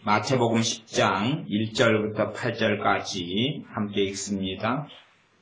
마태복음 10장 1절부터 8절까지 함께 읽습니다.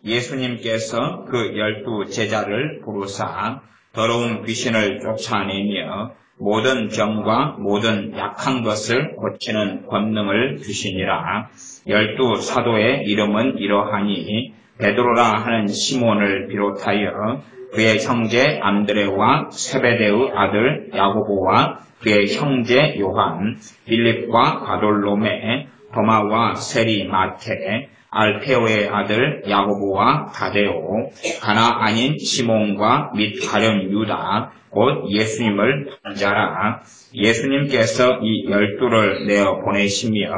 예수님께서 그 12 제자를 부르사 더러운 귀신을 쫓아내며 모든 병과 모든 약한 것을 고치는 권능을 주시니라. 12 사도의 이름은 이러하니 베드로라 하는 시몬을 비롯하여 그의 형제 안드레와 세베대의 아들 야고보와 그의 형제 요한, 빌립과 바돌로메, 도마와 세리 마테, 알페오의 아들 야고보와 다데오, 가나 아닌 시몬과 및 가룟 유다, 곧 예수님을 판 자라. 예수님께서 이 12를 내어 보내시며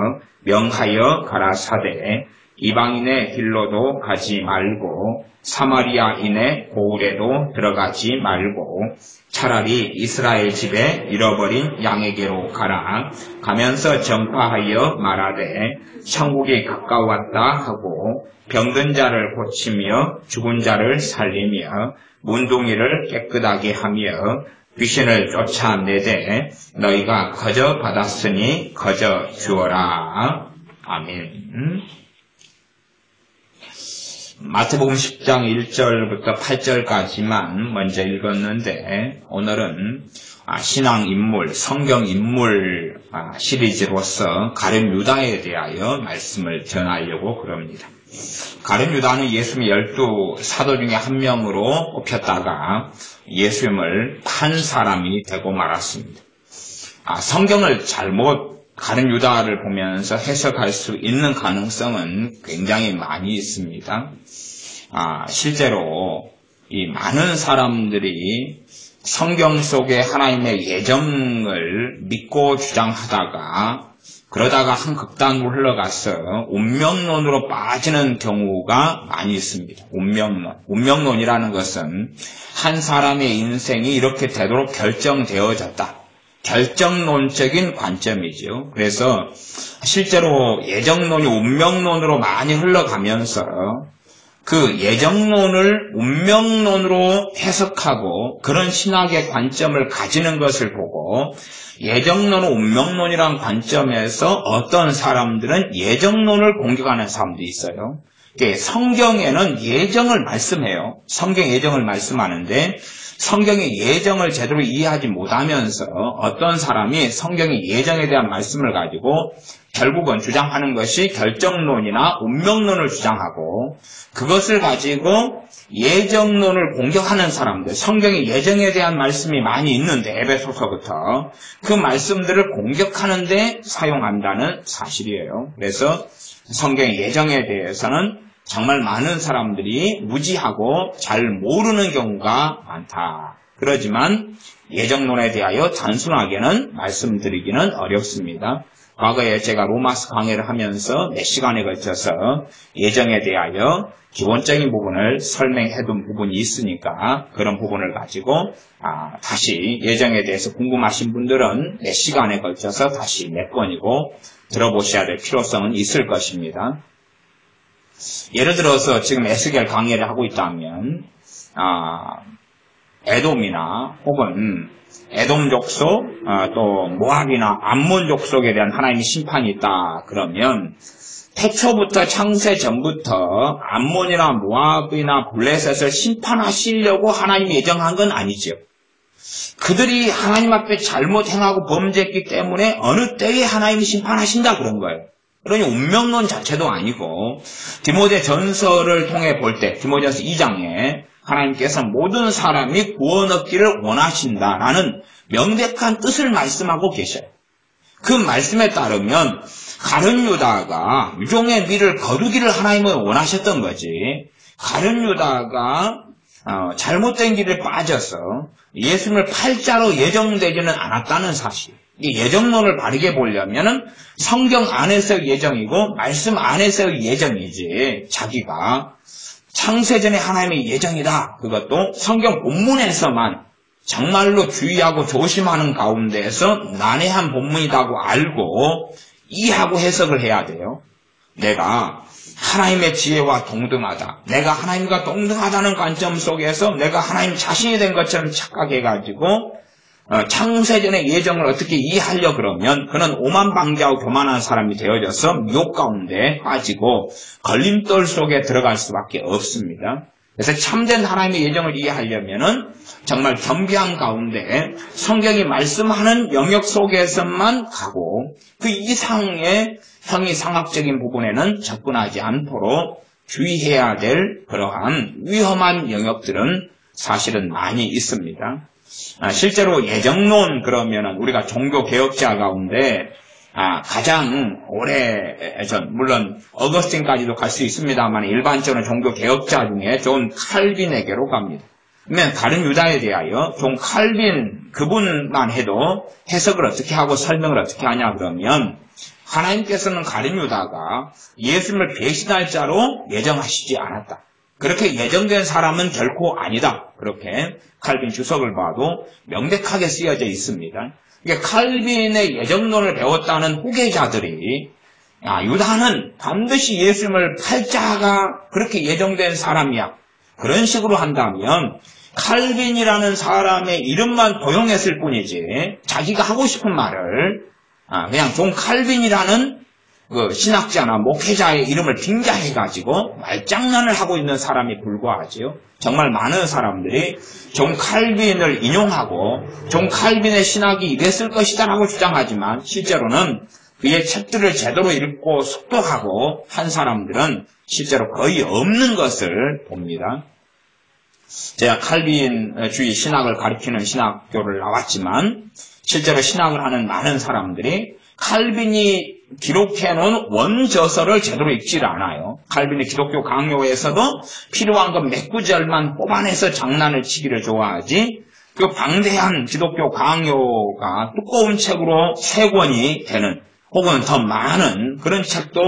명하여 가라사대 이방인의 길로도 가지 말고 사마리아인의 고을에도 들어가지 말고 차라리 이스라엘 집에 잃어버린 양에게로 가라. 가면서 전파하여 말하되 천국이 가까웠다 하고 병든 자를 고치며 죽은 자를 살리며 문둥이를 깨끗하게 하며 귀신을 쫓아내되 너희가 거저 받았으니 거저 주어라. 아멘. 마태복음 10장 1절부터 8절까지만 먼저 읽었는데 오늘은 신앙 인물, 성경 인물 시리즈로서 가룟 유다에 대하여 말씀을 전하려고 그럽니다. 가룟 유다는 예수님의 12 사도 중에 한 명으로 꼽혔다가 예수님을 판 사람이 되고 말았습니다. 성경을 잘못 가룟 유다를 보면서 해석할 수 있는 가능성은 굉장히 많이 있습니다. 실제로 이 많은 사람들이 성경 속에 하나님의 예정을 믿고 주장하다가 그러다가 한 극단으로 흘러가서 운명론으로 빠지는 경우가 많이 있습니다. 운명론이라는 것은 한 사람의 인생이 이렇게 되도록 결정되어졌다. 결정론적인 관점이죠. 그래서 실제로 예정론이 운명론으로 많이 흘러가면서 그 예정론을 운명론으로 해석하고 그런 신학의 관점을 가지는 것을 보고 예정론은 운명론이라는 관점에서 어떤 사람들은 예정론을 공격하는 사람들이 있어요. 성경에는 예정을 말씀해요. 성경 예정을 말씀하는데 성경의 예정을 제대로 이해하지 못하면서 어떤 사람이 성경의 예정에 대한 말씀을 가지고 결국은 주장하는 것이 결정론이나 운명론을 주장하고 그것을 가지고 예정론을 공격하는 사람들, 성경의 예정에 대한 말씀이 많이 있는데 에베소서부터 그 말씀들을 공격하는 데 사용한다는 사실이에요. 그래서 성경의 예정에 대해서는 정말 많은 사람들이 무지하고 잘 모르는 경우가 많다. 그러지만 예정론에 대하여 단순하게는 말씀드리기는 어렵습니다. 과거에 제가 로마서 강의를 하면서 몇 시간에 걸쳐서 예정에 대하여 기본적인 부분을 설명해둔 부분이 있으니까 그런 부분을 가지고 다시 예정에 대해서 궁금하신 분들은 몇 시간에 걸쳐서 다시 몇 번이고 들어보셔야 될 필요성은 있을 것입니다. 예를 들어서 지금 에스겔 강의를 하고 있다면 에돔이나 혹은 에돔 족속 또 모압이나 암몬 족속에 대한 하나님의 심판이 있다 그러면 태초부터 창세 전부터 암몬이나 모압이나 블레셋을 심판하시려고 하나님이 예정한 건 아니죠. 그들이 하나님 앞에 잘못 행하고 범죄했기 때문에 어느 때에 하나님이 심판하신다 그런 거예요. 그러니 운명론 자체도 아니고 디모데 전서를 통해 볼 때 디모데전서 2장에 하나님께서 모든 사람이 구원 얻기를 원하신다라는 명백한 뜻을 말씀하고 계셔요. 그 말씀에 따르면 가룟 유다가 유종의 미를 거두기를 하나님은 원하셨던 거지. 가룟 유다가 잘못된 길에 빠져서 예수님을 팔자로 예정되지는 않았다는 사실. 이 예정론을 바르게 보려면은 성경 안에서의 예정이고 말씀 안에서의 예정이지 자기가 창세전에 하나님의 예정이다. 그것도 성경 본문에서만 정말로 주의하고 조심하는 가운데에서 난해한 본문이라고 알고 이해하고 해석을 해야 돼요. 내가 하나님의 지혜와 동등하다. 내가 하나님과 동등하다는 관점 속에서 내가 하나님 자신이 된 것처럼 착각해가지고 창세전의 예정을 어떻게 이해하려 그러면 그는 오만방자하고 교만한 사람이 되어져서 미혹 가운데 빠지고 걸림돌 속에 들어갈 수밖에 없습니다. 그래서 참된 하나님의 예정을 이해하려면은 정말 겸비한 가운데 성경이 말씀하는 영역 속에서만 가고 그 이상의 형이상학적인 부분에는 접근하지 않도록 주의해야 될 그러한 위험한 영역들은 사실은 많이 있습니다. 실제로 예정론 그러면은 우리가 종교개혁자 가운데 가장 오래전 물론 어거스틴까지도 갈 수 있습니다만 일반적으로 종교개혁자 중에 존 칼빈에게로 갑니다. 그러면 다른 유다에 대하여 존 칼빈 그분만 해도 해석을 어떻게 하고 설명을 어떻게 하냐 그러면 하나님께서는 가룟 유다가 예수님을 배신할 자로 예정하시지 않았다. 그렇게 예정된 사람은 결코 아니다. 그렇게 칼빈 주석을 봐도 명백하게 쓰여져 있습니다. 그러니까 칼빈의 예정론을 배웠다는 후계자들이 유다는 반드시 예수님을 팔 자가 그렇게 예정된 사람이야. 그런 식으로 한다면 칼빈이라는 사람의 이름만 도용했을 뿐이지 자기가 하고 싶은 말을 그냥 존 칼빈이라는 그 신학자나 목회자의 이름을 빙자해가지고 말장난을 하고 있는 사람이 불과하지요. 정말 많은 사람들이 존 칼빈을 인용하고 존 칼빈의 신학이 이랬을 것이다라고 주장하지만 실제로는 그의 책들을 제대로 읽고 숙독하고 한 사람들은 실제로 거의 없는 것을 봅니다. 제가 칼빈주의 신학을 가르치는 신학교를 나왔지만 실제로 신학을 하는 많은 사람들이 칼빈이 기록해놓은 원저서를 제대로 읽지를 않아요. 칼빈의 기독교 강요에서도 필요한 것 몇 구절만 뽑아내서 장난을 치기를 좋아하지 그 방대한 기독교 강요가 두꺼운 책으로 3권이 되는 혹은 더 많은 그런 책도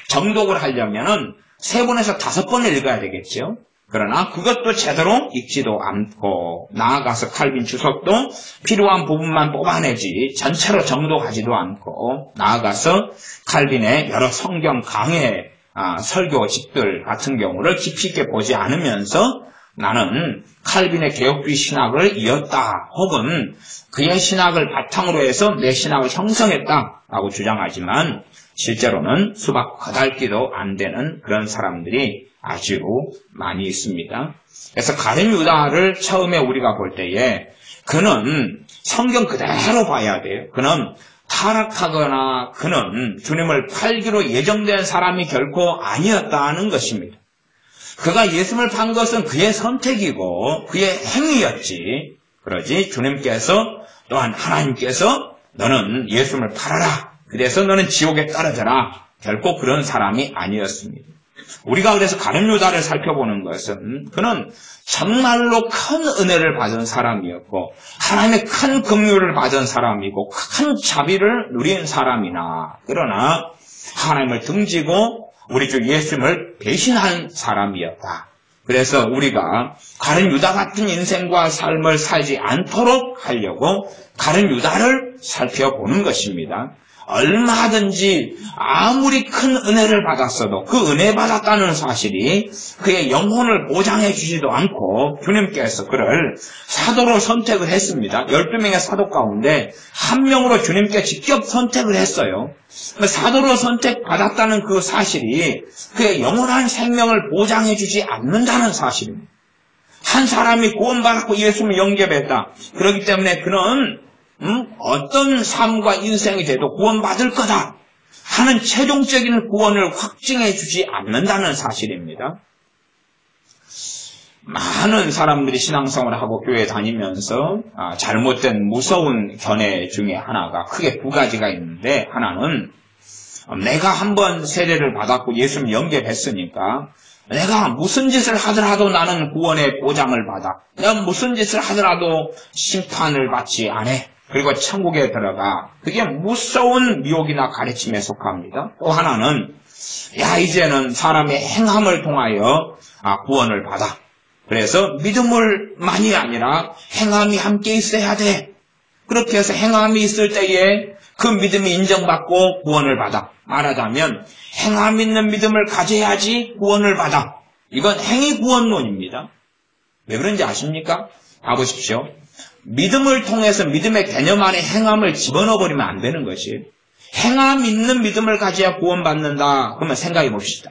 정독을 하려면은 3번에서 5번을 읽어야 되겠죠. 그러나 그것도 제대로 읽지도 않고 나아가서 칼빈 주석도 필요한 부분만 뽑아내지 전체로 정독하지도 않고 나아가서 칼빈의 여러 성경 강해 설교집들 같은 경우를 깊이 있게 보지 않으면서 나는 칼빈의 개혁주의 신학을 이었다 혹은 그의 신학을 바탕으로 해서 내 신학을 형성했다라고 주장하지만 실제로는 수박 거달기도 안 되는 그런 사람들이 아주 많이 있습니다. 그래서 가룟 유다를 처음에 우리가 볼 때에 그는 성경 그대로 봐야 돼요. 그는 타락하거나 그는 주님을 팔기로 예정된 사람이 결코 아니었다는 것입니다. 그가 예수님을 판 것은 그의 선택이고 그의 행위였지. 그러지 주님께서 또한 하나님께서 너는 예수님을 팔아라. 그래서 너는 지옥에 떨어져라. 결코 그런 사람이 아니었습니다. 우리가 그래서 가룟 유다를 살펴보는 것은 그는 정말로 큰 은혜를 받은 사람이었고 하나님의 큰 긍휼을 받은 사람이고 큰 자비를 누린 사람이나 그러나 하나님을 등지고 우리 주 예수님을 배신한 사람이었다. 그래서 우리가 가룟 유다 같은 인생과 삶을 살지 않도록 하려고 가룟 유다를 살펴보는 것입니다. 얼마든지 아무리 큰 은혜를 받았어도 그 은혜 받았다는 사실이 그의 영혼을 보장해 주지도 않고 주님께서 그를 사도로 선택을 했습니다. 12명의 사도 가운데 한 명으로 주님께 직접 선택을 했어요. 사도로 선택받았다는 그 사실이 그의 영원한 생명을 보장해 주지 않는다는 사실입니다. 한 사람이 구원받았고 예수님을 영접했다. 그렇기 때문에 그는 어떤 삶과 인생이 돼도 구원받을 거다 하는 최종적인 구원을 확증해 주지 않는다는 사실입니다. 많은 사람들이 신앙생활을 하고 교회 다니면서 잘못된 무서운 견해 중에 하나가 크게 2가지가 있는데 하나는 내가 한번 세례를 받았고 예수님 영접했으니까 내가 무슨 짓을 하더라도 나는 구원의 보장을 받아. 내가 무슨 짓을 하더라도 심판을 받지 않아. 그리고 천국에 들어가. 그게 무서운 미혹이나 가르침에 속합니다. 또 하나는 이제는 사람의 행함을 통하여 구원을 받아. 그래서 믿음을만이 아니라 행함이 함께 있어야 돼. 그렇게 해서 행함이 있을 때에 그 믿음이 인정받고 구원을 받아. 말하자면 행함 있는 믿음을 가져야지 구원을 받아. 이건 행위 구원론입니다. 왜 그런지 아십니까? 봐보십시오. 믿음을 통해서 믿음의 개념 안에 행함을 집어넣어버리면 안 되는 것이, 행함 있는 믿음을 가져야 구원받는다. 그러면 생각해 봅시다.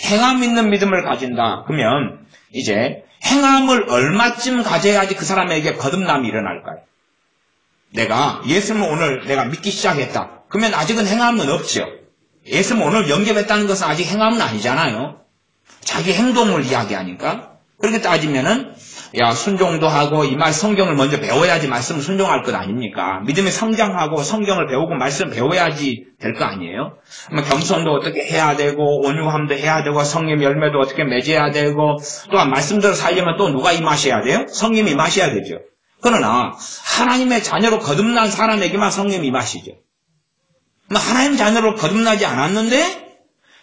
행함 있는 믿음을 가진다. 그러면 이제 행함을 얼마쯤 가져야지 그 사람에게 거듭남이 일어날까요? 내가 예수님을 오늘 내가 믿기 시작했다. 그러면 아직은 행함은 없죠. 예수님을 오늘 영접했다는 것은 아직 행함은 아니잖아요. 자기 행동을 이야기하니까. 그렇게 따지면은 야, 순종도 하고 이 말 성경을 먼저 배워야지 말씀을 순종할 것 아닙니까? 믿음이 성장하고 성경을 배우고 말씀 배워야지 될 거 아니에요? 겸손도 어떻게 해야 되고 온유함도 해야 되고 성령 열매도 어떻게 맺어야 되고 또한 말씀대로 살려면 또 누가 임하셔야 돼요? 성령이 임하셔야 되죠. 그러나 하나님의 자녀로 거듭난 사람에게만 성령이 임하시죠. 하나님 자녀로 거듭나지 않았는데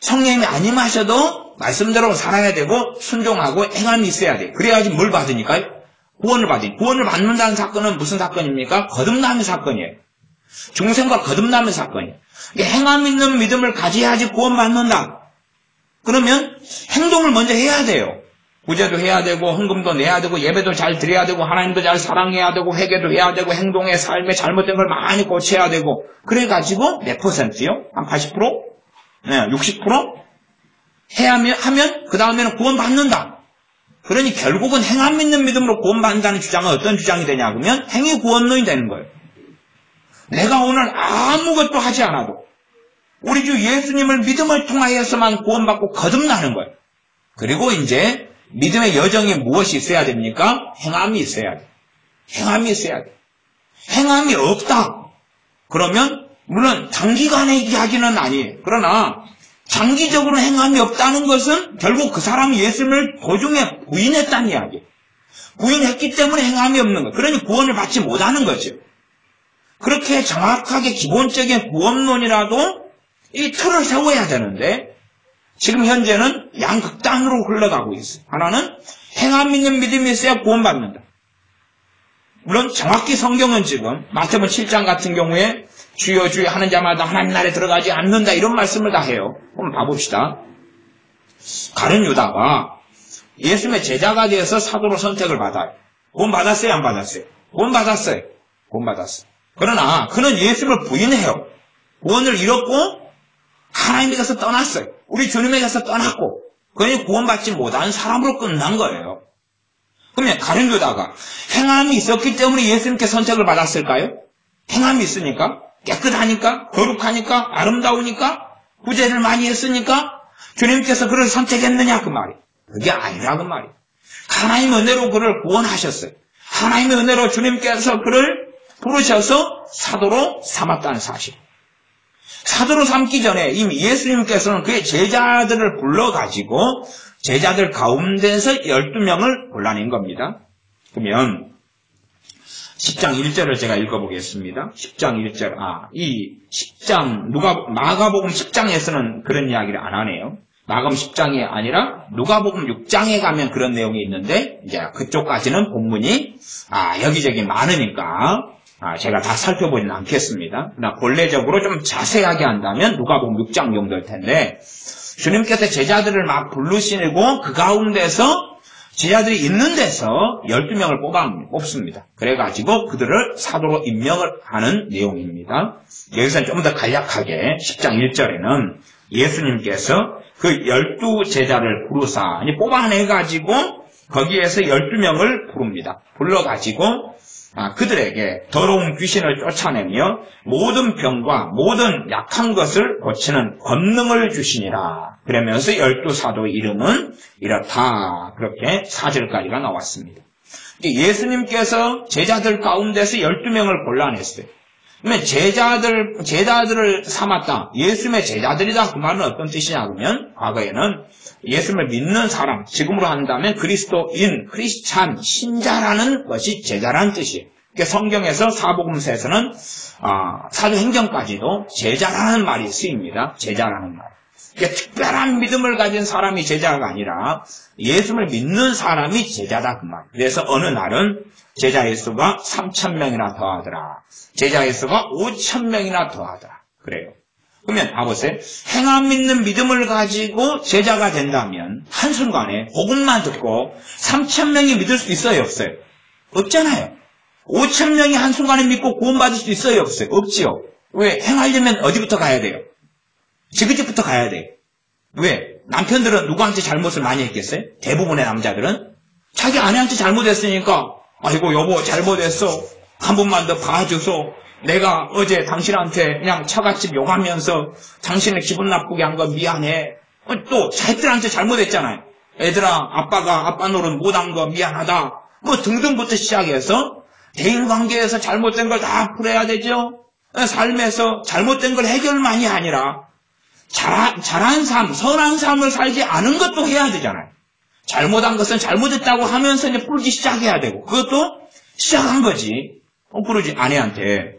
성령이 안 임하셔도 말씀대로 살아야 되고 순종하고 행함이 있어야 돼. 그래야지 뭘 받으니까요? 구원을 받으니. 구원을 받는다는 사건은 무슨 사건입니까? 거듭남의 사건이에요. 중생과 거듭남의 사건이에요. 행함 있는 믿음을 가져야지 구원받는다. 그러면 행동을 먼저 해야 돼요. 구제도 해야 되고 헌금도 내야 되고 예배도 잘 드려야 되고 하나님도 잘 사랑해야 되고 회개도 해야 되고 행동의 삶에 잘못된 걸 많이 고쳐야 되고 그래가지고 몇 퍼센트요? 한 80%? 네, 60%? 하면 그 다음에는 구원받는다. 그러니 결국은 행함 있는 믿음으로 구원받는다는 주장은 어떤 주장이 되냐 그러면 행위 구원론이 되는 거예요. 내가 오늘 아무것도 하지 않아도 우리 주 예수님을 믿음을 통하여서만 구원받고 거듭나는 거예요. 그리고 이제 믿음의 여정에 무엇이 있어야 됩니까? 행함이 있어야 돼. 행함이 있어야 돼. 행함이 없다. 그러면 물론 장기간의 이야기는 아니에요. 그러나 장기적으로 행함이 없다는 것은 결국 그 사람이 예수님을 도중에 부인했다는 이야기예요. 부인했기 때문에 행함이 없는 거예요. 그러니 구원을 받지 못하는 거죠. 그렇게 정확하게 기본적인 구원론이라도 이 틀을 세워야 되는데 지금 현재는 양극단으로 흘러가고 있어요. 하나는 행함 있는 믿음이 있어야 구원받는다. 물론 정확히 성경은 지금 마태복음 7장 같은 경우에 주여 주여 하는 자마다 하나님 나라에 들어가지 않는다 이런 말씀을 다 해요. 한번 봐봅시다. 가룟 유다가 예수님의 제자가 되어서 사도로 선택을 받아요. 구원 받았어요? 안 받았어요? 구원 받았어요. 구원 받았어요. 그러나 그는 예수님을 부인해요. 구원을 잃었고 하나님에게서 떠났어요. 우리 주님에게서 떠났고 그러니 구원받지 못한 사람으로 끝난 거예요. 그러면 가룟 유다가 행함이 있었기 때문에 예수님께 선택을 받았을까요? 행함이 있으니까? 깨끗하니까? 거룩하니까? 아름다우니까? 구제를 많이 했으니까? 주님께서 그를 선택했느냐 그 말이. 그게 아니라 그 말이. 하나님의 은혜로 그를 구원하셨어요. 하나님의 은혜로 주님께서 그를 부르셔서 사도로 삼았다는 사실. 사도로 삼기 전에 이미 예수님께서는 그의 제자들을 불러가지고 제자들 가운데서 12명을 골라낸 겁니다. 그러면 10장 1절을 제가 읽어보겠습니다. 10장 1절. 이 10장 마가복음 10장에서는 그런 이야기를 안 하네요. 마가복음 10장이 아니라 누가복음 6장에 가면 그런 내용이 있는데 이제 그쪽까지는 본문이 여기저기 많으니까 제가 다 살펴보지는 않겠습니다. 그러나 본래적으로 좀 자세하게 한다면 누가복음 6장 정도일 텐데 주님께서 제자들을 막 부르시고 그 가운데서 제자들이 있는 데서 12명을 뽑습니다. 그래가지고 그들을 사도로 임명을 하는 내용입니다. 여기서는 좀 더 간략하게 10장 1절에는 예수님께서 그 12제자를 부르사 뽑아내가지고 거기에서 12명을 부릅니다. 불러가지고 그들에게 더러운 귀신을 쫓아내며 모든 병과 모든 약한 것을 고치는 권능을 주시니라. 그러면서 12사도의 이름은 이렇다. 그렇게 4절까지가 나왔습니다. 예수님께서 제자들 가운데서 12명을 골라냈어요. 그러면 제자들을 삼았다. 예수님의 제자들이다. 그 말은 어떤 뜻이냐 그러면 과거에는 예수님을 믿는 사람, 지금으로 한다면 그리스도인, 크리스찬, 신자라는 것이 제자라는 뜻이에요. 그러니까 성경에서 사복음서에서는 사도행전까지도 제자라는 말이 쓰입니다. 제자라는 말. 그러니까 특별한 믿음을 가진 사람이 제자가 아니라 예수님을 믿는 사람이 제자다 그 말. 그래서 어느 날은 제자의 수가 3,000명이나 더하더라. 제자의 수가 5,000명이나 더하더라. 그래요. 그러면 봐보세요. 행함 있는 믿음을 가지고 제자가 된다면 한순간에 복음만 듣고 3,000명이 믿을 수 있어요? 없어요? 없잖아요. 5,000명이 한순간에 믿고 구원받을 수 있어요? 없어요? 없지요. 왜? 행하려면 어디부터 가야 돼요? 지그집부터 가야 돼요. 왜? 남편들은 누구한테 잘못을 많이 했겠어요? 대부분의 남자들은 자기 아내한테 잘못했으니까 아이고 여보 잘못했어. 한 번만 더 봐줘서 내가 어제 당신한테 그냥 처갓집 욕하면서 당신을 기분 나쁘게 한 거 미안해. 또 자식들한테 잘못했잖아요. 얘들아 아빠가 아빠 노릇 못한 거 미안하다. 뭐 등등부터 시작해서 대인관계에서 잘못된 걸 다 풀어야 되죠. 삶에서 잘못된 걸 해결만이 아니라 잘한 삶, 선한 삶을 살지 않은 것도 해야 되잖아요. 잘못한 것은 잘못했다고 하면서 이제 풀기 시작해야 되고 그것도 시작한 거지. 그러지 아내한테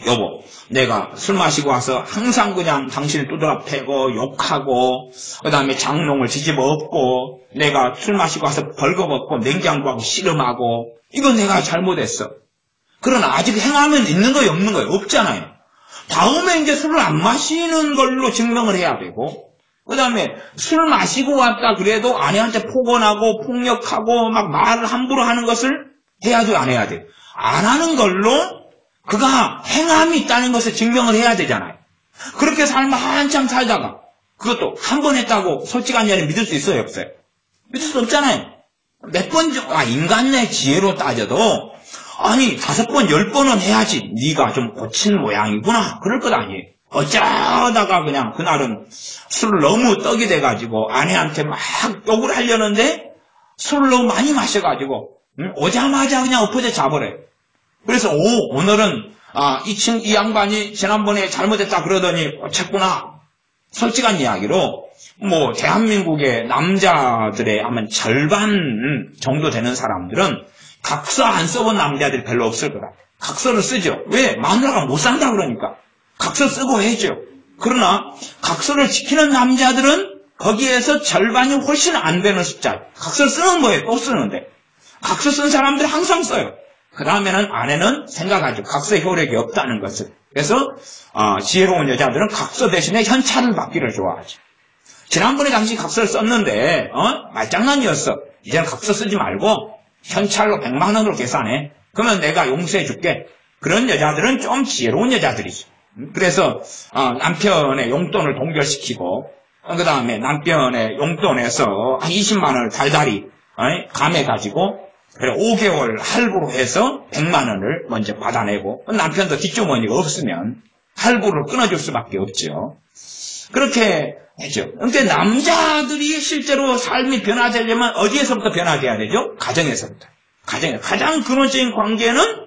여보 내가 술 마시고 와서 항상 그냥 당신을 두드러 패고 욕하고 그 다음에 장롱을 뒤집어 엎고 내가 술 마시고 와서 벌거벗고 냉장고하고 씨름하고 이건 내가 잘못했어. 그러나 아직 행하면 있는 거예요 없는 거예요? 없잖아요. 다음에 이제 술을 안 마시는 걸로 증명을 해야 되고 그 다음에 술 마시고 왔다 그래도 아내한테 폭언하고 폭력하고 막 말을 함부로 하는 것을 해야 돼요 안 해야 돼요? 안 하는 걸로 그가 행함이 있다는 것을 증명을 해야 되잖아요. 그렇게 삶을 한참 살다가 그것도 한 번 했다고 솔직한 자를 믿을 수 있어요 없어요? 믿을 수 없잖아요. 몇 번 인간의 지혜로 따져도 아니 5번 10번은 해야지 네가 좀 고친 모양이구나 그럴 것 아니에요. 어쩌다가 그냥 그날은 술을 너무 떡이 돼가지고 아내한테 막 욕을 하려는데 술을 너무 많이 마셔가지고 오자마자 그냥 엎어져 자버려요. 그래서 오늘은 이 양반이 지난번에 잘못했다 그러더니 고쳤구나. 솔직한 이야기로 뭐 대한민국의 남자들의 아마 절반 정도 되는 사람들은 각서 안 써본 남자들이 별로 없을 거다. 각서를 쓰죠. 왜? 마누라가 못 산다 그러니까. 각서 쓰고 해죠. 그러나 각서를 지키는 남자들은 거기에서 절반이 훨씬 안 되는 숫자. 각서를 쓰는 거예요. 또 쓰는데. 각서 쓴 사람들은 항상 써요. 그 다음에는 아내는 생각하죠. 각서 효력이 없다는 것을. 그래서 지혜로운 여자들은 각서 대신에 현찰을 받기를 좋아하죠. 지난번에 당시 각서를 썼는데 말장난이었어. 이제는 각서 쓰지 말고 현찰로 100만 원으로 계산해. 그러면 내가 용서해 줄게. 그런 여자들은 좀 지혜로운 여자들이죠. 그래서 남편의 용돈을 동결시키고 그 다음에 남편의 용돈에서 한 20만 원을 달달이 감해가지고 5개월 할부로 해서 100만 원을 먼저 받아내고 남편도 뒷주머니가 없으면 할부를 끊어줄 수밖에 없죠. 그렇게 했죠. 그러니까 남자들이 실제로 삶이 변화되려면 어디에서부터 변화돼야 되죠? 가정에서부터. 가장 근원적인 관계는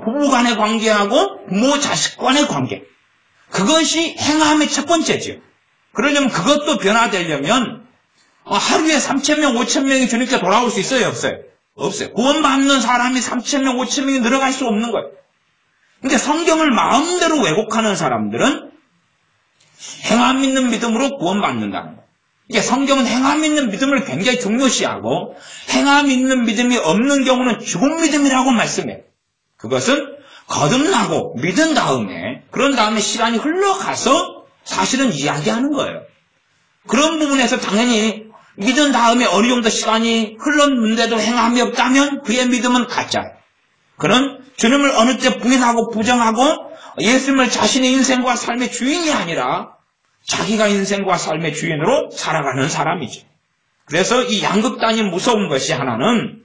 부부 간의 관계하고 부모 자식 간의 관계. 그것이 행함의 첫 번째죠. 그러려면 그것도 변화되려면 하루에 3,000명, 5,000명이 주님께 돌아올 수 있어요? 없어요? 없어요. 구원받는 사람이 3,000명, 5,000명이 늘어갈 수 없는 거예요. 그러니까 성경을 마음대로 왜곡하는 사람들은 행함 있는 믿음으로 구원받는다는 거예요. 이게 성경은 행함 있는 믿음을 굉장히 중요시하고 행함 있는 믿음이 없는 경우는 죽은 믿음이라고 말씀해요. 그것은 거듭나고 믿은 다음에 그런 다음에 시간이 흘러가서 사실은 이야기하는 거예요. 그런 부분에서 당연히 믿은 다음에 어느 정도 시간이 흘렀는데도 행함이 없다면 그의 믿음은 가짜예요. 그는 주님을 어느 때 부인하고 부정하고 예수님을 자신의 인생과 삶의 주인이 아니라 자기가 인생과 삶의 주인으로 살아가는 사람이죠. 그래서 이 양극단이 무서운 것이 하나는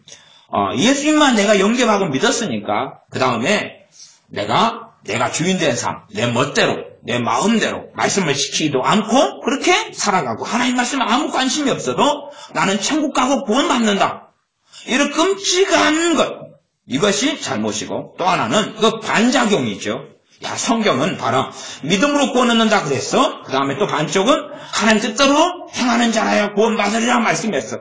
예수님만 내가 영접하고 믿었으니까 그 다음에 내가 주인 된 삶, 내 멋대로 내 마음대로 말씀을 지키지도 않고 그렇게 살아가고 하나님 말씀에 아무 관심이 없어도 나는 천국 가고 구원받는다. 이런 끔찍한 것, 이것이 잘못이고 또 하나는 그 반작용이죠. 야, 성경은 봐라. 믿음으로 구원 얻는다 그랬어. 그 다음에 또 반쪽은 하나님 뜻대로 행하는 자라야 구원받으리라 말씀했어.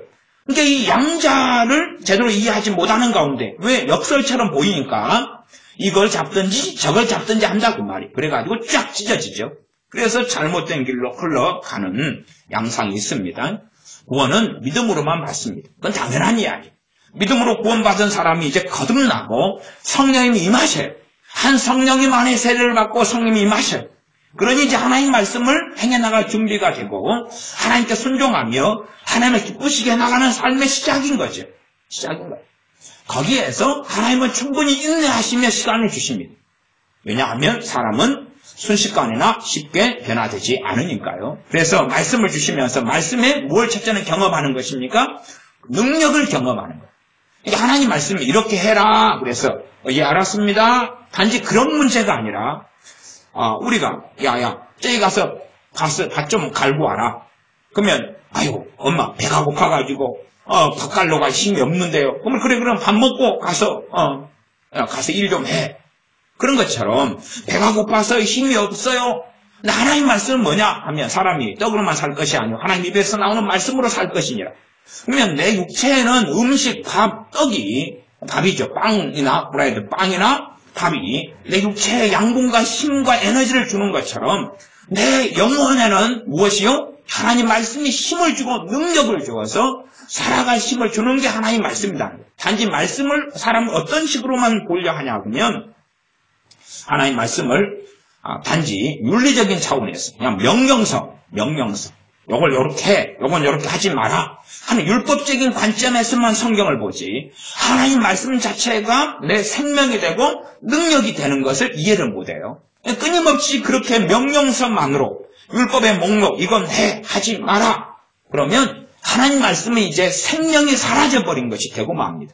그러니까 이 양자를 제대로 이해하지 못하는 가운데 왜 역설처럼 보이니까 이걸 잡든지 저걸 잡든지 한다 그 말이. 그래가지고 쫙 찢어지죠. 그래서 잘못된 길로 흘러가는 양상이 있습니다. 구원은 믿음으로만 받습니다. 그건 당연한 이야기. 믿음으로 구원받은 사람이 이제 거듭나고 성령님이 임하셔요. 한 성령님 안에 세례를 받고 성령님이 임하셔요. 그러니 이제 하나님 말씀을 행해나갈 준비가 되고 하나님께 순종하며 하나님을 기쁘시게 나가는 삶의 시작인 거죠. 시작인 거예요. 거기에서 하나님은 충분히 인내하시며 시간을 주십니다. 왜냐하면 사람은 순식간이나 쉽게 변화되지 않으니까요. 그래서 말씀을 주시면서 말씀에 뭘 첫째는 경험하는 것입니까? 능력을 경험하는 거예요. 그러니까 하나님 말씀이 이렇게 해라. 그래서 예 알았습니다. 단지 그런 문제가 아니라 우리가 야야 저기 가서 밥 좀 갈고 와라. 그러면 아유 엄마 배가 고파가지고 밥 갈러 갈 힘이 없는데요. 그러면 그래 그럼 밥 먹고 가서 일 좀 해. 그런 것처럼 배가 고파서 힘이 없어요. 근데 하나님 말씀은 뭐냐 하면 사람이 떡으로만 살 것이 아니고 하나님 입에서 나오는 말씀으로 살 것이니라. 그러면 내 육체에는 음식, 밥이죠. 빵이나 브레드, 빵이나 밥이 내 육체에 양분과 힘과 에너지를 주는 것처럼 내 영혼에는 무엇이요? 하나님 말씀이 힘을 주고 능력을 주어서 살아갈 힘을 주는 게 하나님 말씀이다. 단지 말씀을 사람은 어떤 식으로만 보려 하냐 하면 하나님 말씀을 단지 윤리적인 차원에서 그냥 명령성 요걸 요렇게 해, 요건 요렇게 하지 마라 하는 율법적인 관점에서만 성경을 보지 하나님 말씀 자체가 내 생명이 되고 능력이 되는 것을 이해를 못해요. 끊임없이 그렇게 명령서만으로 율법의 목록 이건 해, 하지 마라 그러면 하나님 말씀은 이제 생명이 사라져버린 것이 되고 맙니다.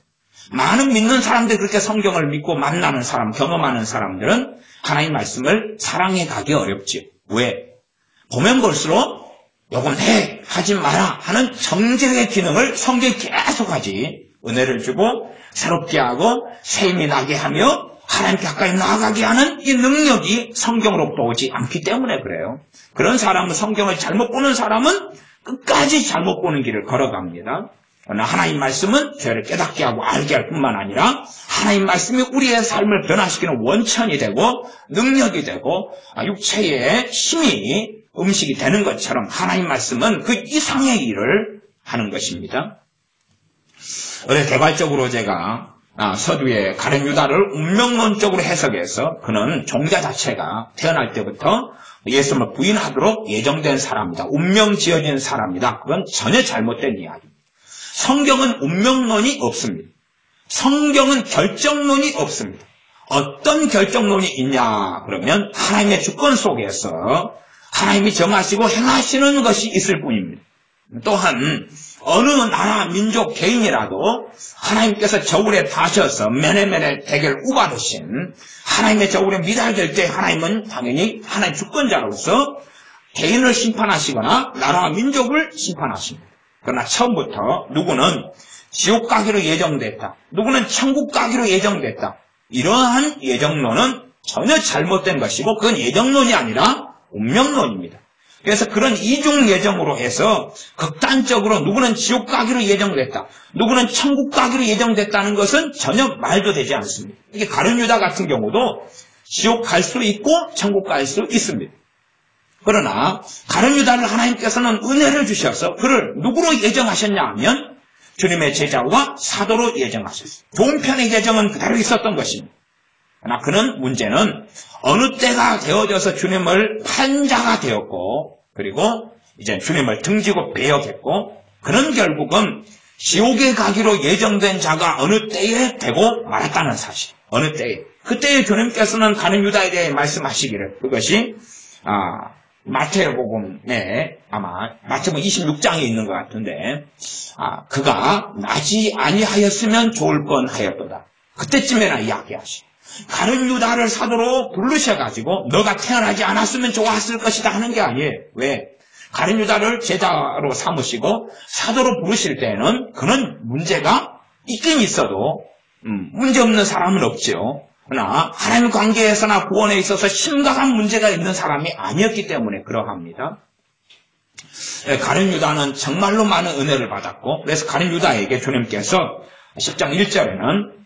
많은 믿는 사람들이 그렇게 성경을 믿고 만나는 사람, 경험하는 사람들은 하나님 말씀을 사랑해 가기 어렵지요. 왜? 보면 볼수록 요건 해, 하지 마라 하는 정죄의 기능을 성경이 계속 하지. 은혜를 주고 새롭게 하고 새 힘이 나게 하며 하나님 가까이 나아가게 하는 이 능력이 성경으로부터 오지 않기 때문에 그래요. 그런 사람은 성경을 잘못 보는 사람은 끝까지 잘못 보는 길을 걸어갑니다. 그러나 하나님 말씀은 저희를 깨닫게 하고 알게 할 뿐만 아니라 하나님 말씀이 우리의 삶을 변화시키는 원천이 되고 능력이 되고 육체의 힘이 음식이 되는 것처럼 하나님 말씀은 그 이상의 일을 하는 것입니다. 그래서 개괄적으로 제가 서두에 가룟 유다를 운명론적으로 해석해서 그는 종자 자체가 태어날 때부터 예수님을 부인하도록 예정된 사람이다. 운명 지어진 사람이다. 그건 전혀 잘못된 이야기입니다. 성경은 운명론이 없습니다. 성경은 결정론이 없습니다. 어떤 결정론이 있냐 그러면 하나님의 주권 속에서 하나님이 정하시고 행하시는 것이 있을 뿐입니다. 또한 어느 나라 민족 개인이라도 하나님께서 저울에 다셔서 매네매네 대결 우바르신 하나님의 저울에 미달될 때 하나님은 당연히 하나님 주권자로서 개인을 심판하시거나 나라와 민족을 심판하십니다. 그러나 처음부터 누구는 지옥 가기로 예정됐다. 누구는 천국 가기로 예정됐다. 이러한 예정론은 전혀 잘못된 것이고 그건 예정론이 아니라 운명론입니다. 그래서 그런 이중 예정으로 해서 극단적으로 누구는 지옥 가기로 예정됐다. 누구는 천국 가기로 예정됐다는 것은 전혀 말도 되지 않습니다. 이게 가룟 유다 같은 경우도 지옥 갈 수 있고 천국 갈 수 있습니다. 그러나 가룟 유다를 하나님께서는 은혜를 주셔서 그를 누구로 예정하셨냐 하면 주님의 제자와 사도로 예정하셨어요. 동편의 예정은 그대로 있었던 것입니다. 그러나 그는 문제는 어느 때가 되어져서 주님을 판자가 되었고 그리고 이제 주님을 등지고 배역했고 그는 결국은 지옥에 가기로 예정된 자가 어느 때에 되고 말았다는 사실. 어느 때에. 그때에 주님께서는 가룟 유다에 대해 말씀하시기를 그것이 마태복음에 아마 마태복음 26장에 있는 것 같은데 그가 나지 아니하였으면 좋을 뻔하였도다. 그때쯤에나 이야기하시. 가룟 유다를 사도로 부르셔가지고 너가 태어나지 않았으면 좋았을 것이다 하는 게 아니에요. 왜? 가룟 유다를 제자로 삼으시고 사도로 부르실 때는 그는 문제가 있긴 있어도 문제없는 사람은 없죠. 그러나 하나님 관계에서나 구원에 있어서 심각한 문제가 있는 사람이 아니었기 때문에 그러합니다. 가룟 유다는 정말로 많은 은혜를 받았고 그래서 가룟 유다에게 주님께서 10장 1절에는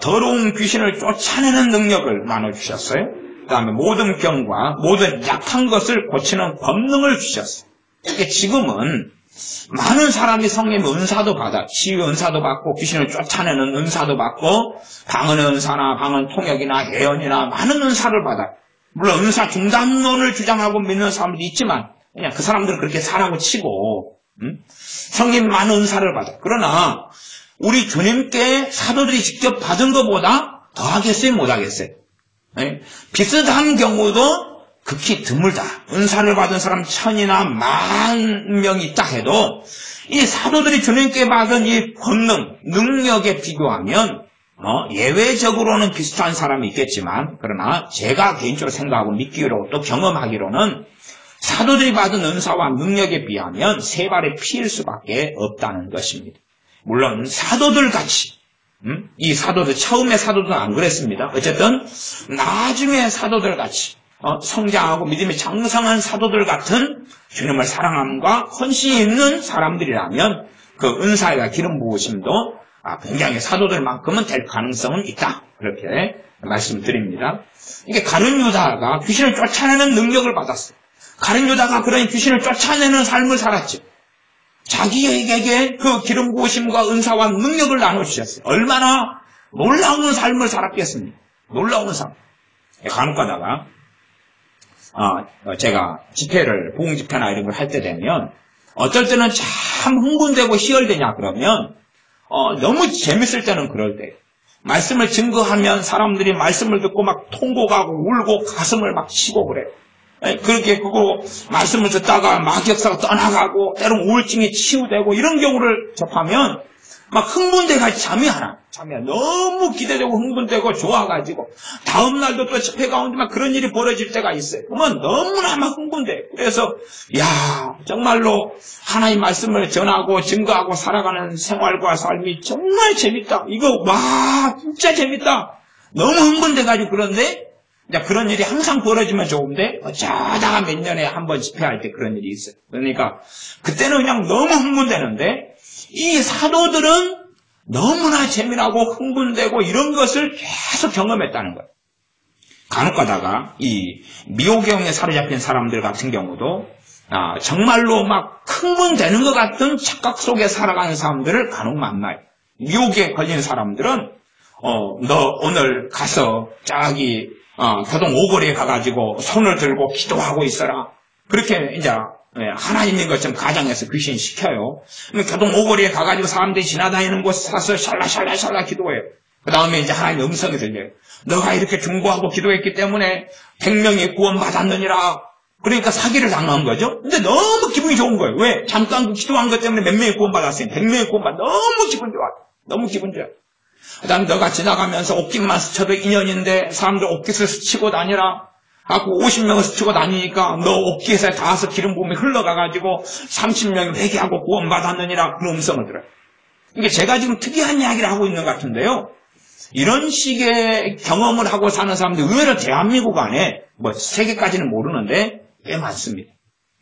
더러운 귀신을 쫓아내는 능력을 나눠주셨어요. 그 다음에 모든 병과 모든 약한 것을 고치는 권능을 주셨어요. 이게 지금은 많은 사람이 성령의 은사도 받아 치유 은사도 받고 귀신을 쫓아내는 은사도 받고 방언의 은사나 방언 통역이나 예언이나 많은 은사를 받아. 물론 은사 중단론을 주장하고 믿는 사람도 있지만 그냥 그 사람들은 그렇게 살라고 치고 성령 많은 은사를 받아. 그러나 우리 주님께 사도들이 직접 받은 것보다 더 하겠어요? 못 하겠어요? 네? 비슷한 경우도 극히 드물다. 은사를 받은 사람 1000이나 10,000명이 있다 해도 이 사도들이 주님께 받은 이 권능, 능력에 비교하면 예외적으로는 비슷한 사람이 있겠지만, 그러나 제가 개인적으로 생각하고 믿기로 또 경험하기로는 사도들이 받은 은사와 능력에 비하면 세 발의 피일 수밖에 없다는 것입니다. 물론 사도들 같이, 이 사도들, 처음에 사도들은 안 그랬습니다. 어쨌든 나중에 사도들 같이 성장하고 믿음이 장성한 사도들 같은 주님을 사랑함과 헌신이 있는 사람들이라면 그 은사와 기름 부으심도 굉장히 사도들만큼은 될 가능성은 있다. 그렇게 말씀드립니다. 이게 가룟 유다가 귀신을 쫓아내는 능력을 받았어요. 가룟 유다가 그런 귀신을 쫓아내는 삶을 살았죠. 자기에게 그 기름 부으심과 은사와 능력을 나눠주셨어요. 얼마나 놀라운 삶을 살았겠습니까? 놀라운 삶. 간혹가다가 제가 집회를, 복음 집회나 이런 걸 할 때 되면 어떨 때는 참 흥분되고 희열되냐 그러면 너무 재밌을 때는 그럴 때 말씀을 증거하면 사람들이 말씀을 듣고 막 통곡하고 울고 가슴을 막 치고 그래요. 그렇게 그거 말씀을 듣다가 마귀역사가 떠나가고 때로는 우울증이 치유되고 이런 경우를 접하면 막 흥분돼가지고 잠이 안 와. 너무 기대되고 흥분되고 좋아가지고 다음날도 또 집회 가운데 막 그런 일이 벌어질 때가 있어요. 그러면 너무나 막 흥분돼. 그래서 정말로 하나님 말씀을 전하고 증거하고 살아가는 생활과 삶이 정말 재밌다. 이거 진짜 재밌다. 너무 흥분돼가지고. 그런데 이제 그런 일이 항상 벌어지면 좋은데 어쩌다가 몇 년에 한 번 집회할 때 그런 일이 있어요. 그러니까 그때는 그냥 너무 흥분되는데 이 사도들은 너무나 재미나고 흥분되고 이런 것을 계속 경험했다는 거예요. 간혹가다가 이 미혹경에 사로잡힌 사람들 같은 경우도 정말로 막 흥분되는 것 같은 착각 속에 살아가는 사람들을 간혹 만나요. 미혹에 걸린 사람들은 너 오늘 가서 저기 교동 오거리에 가가지고 손을 들고 기도하고 있어라. 그렇게 이제 하나님인 것처럼 가정에서 귀신 시켜요. 교동 오거리에 가가지고 사람들이 지나다니는 곳에 가서 샬라샬라샬라 기도해요. 그 다음에 이제 하나님 음성이 들려요. 너가 이렇게 중보하고 기도했기 때문에 100명이 구원받았느니라. 그러니까 사기를 당한 거죠. 근데 너무 기분이 좋은 거예요. 왜? 잠깐 기도한 것 때문에 몇 명이 구원받았어요. 100명이 구원받았어요. 너무 기분 좋아. 너무 기분 좋아. 그 다음에 너가 지나가면서 옷깃만 스쳐도 인연인데 사람들 옷깃을 스치고 다니라. 하고 50명을 스치고 다니니까 너 옷깃에 닿아서 기름 부음이 흘러가가지고 30명이 회개하고 구원받았느니라. 그런 음성을 들어요. 이게 제가 지금 특이한 이야기를 하고 있는 것 같은데요. 이런 식의 경험을 하고 사는 사람들 의외로 대한민국 안에 세계까지는 모르는데 꽤 많습니다.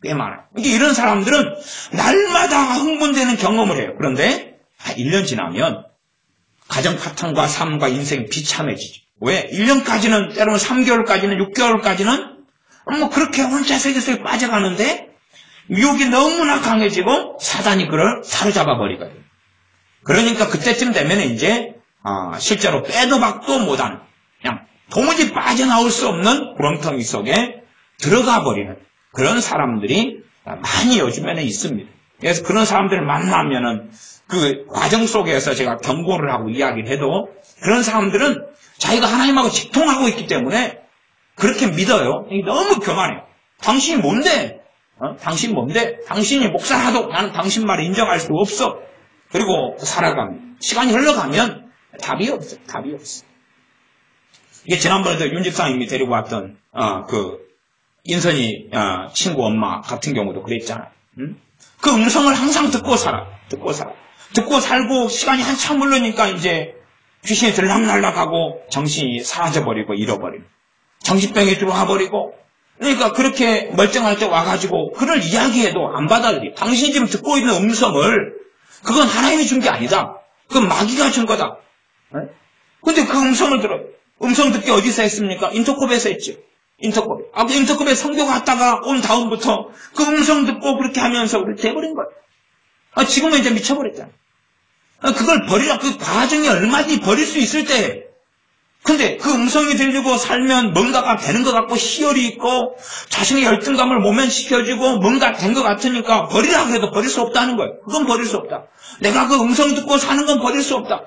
꽤 많아요. 이런 사람들은 날마다 흥분되는 경험을 해요. 그런데 1년 지나면 가정 파탄과 삶과 인생이 비참해지죠. 왜? 1년까지는, 때로는 3개월까지는, 6개월까지는 그렇게 혼자 세계속에 빠져가는데 유혹이 너무나 강해지고 사단이 그를 사로잡아 버리거든요. 그러니까 그때쯤 되면 이제 실제로 빼도 박도 못하는, 그냥 도무지 빠져나올 수 없는 구렁텅이 속에 들어가 버리는 그런 사람들이 많이 요즘에는 있습니다. 그래서 그런 사람들을 만나면은 그 과정 속에서 제가 경고를 하고 이야기를 해도 그런 사람들은 자기가 하나님하고 직통하고 있기 때문에 그렇게 믿어요. 너무 교만해요. 당신이 뭔데? 당신 뭔데? 당신이 목사라도 나는 당신 말을 인정할 수 없어. 그리고 살아가면 시간이 흘러가면 답이 없어요. 답이 없어. 이게 지난번에도 윤 집사님이 데리고 왔던 그 인선이 친구 엄마 같은 경우도 그랬잖아요. 그 음성을 항상 듣고 살아. 듣고 살고 시간이 한참 흐르니까 이제 귀신이 들락날락하고 정신이 사라져버리고 잃어버리고 정신병이 들어와버리고, 그러니까 그렇게 멀쩡할 때 와가지고 그를 이야기해도 안 받아들여. 당신이 지금 듣고 있는 음성을 그건 하나님이 준 게 아니다. 그건 마귀가 준 거다. 근데 그 음성을 들어요. 음성 듣기 어디서 했습니까? 인터콥에서 했죠. 인터콥. 그 인터콥에 성교 갔다가 온 다음부터 그 음성 듣고 그렇게 하면서 우리 돼버린 거예요. 지금은 이제 미쳐버렸잖아요. 그걸 버리라. 그 과정이 얼마든지 버릴 수 있을 때 근데 그 음성이 들리고 살면 뭔가가 되는 것 같고 희열이 있고 자신의 열등감을 모면시켜주고 뭔가 된 것 같으니까 버리라 그래도 버릴 수 없다는 거예요. 그건 버릴 수 없다. 내가 그 음성 듣고 사는 건 버릴 수 없다.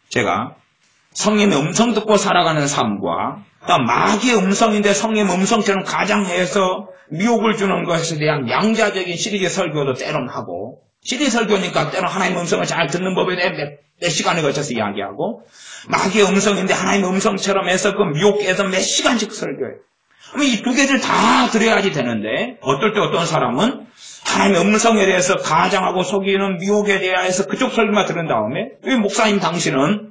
제가 성령의 음성 듣고 살아가는 삶과 마귀의 음성인데 성령의 음성처럼 가장해서 미혹을 주는 것에 대한 양자적인 시리즈 설교도 때론 하고, 시리즈 설교니까 때론 하나님의 음성을 잘 듣는 법에 대해 몇 시간에 걸쳐서 이야기하고, 마귀의 음성인데 하나님의 음성처럼 해서 그 미혹해서 몇 시간씩 설교해요. 그럼 이 두 개를 다 들어야지 되는데, 어떨 때 어떤 사람은 하나님의 음성에 대해서 가장하고 속이는 미혹에 대해서 그쪽 설교만 들은 다음에, 왜 목사님 당신은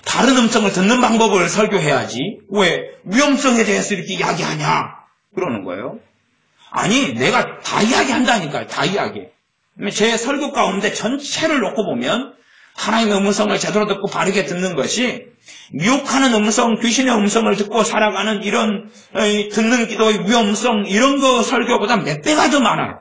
다른 음성을 듣는 방법을 설교해야지 왜 위험성에 대해서 이렇게 이야기하냐 그러는 거예요. 아니, 내가 다 이야기한다니까요. 다 이야기해. 제 설교 가운데 전체를 놓고 보면 하나님의 음성을 제대로 듣고 바르게 듣는 것이 미혹하는 음성, 귀신의 음성을 듣고 살아가는 이런 듣는 기도의 위험성 이런 거 설교보다 몇 배가 더 많아요.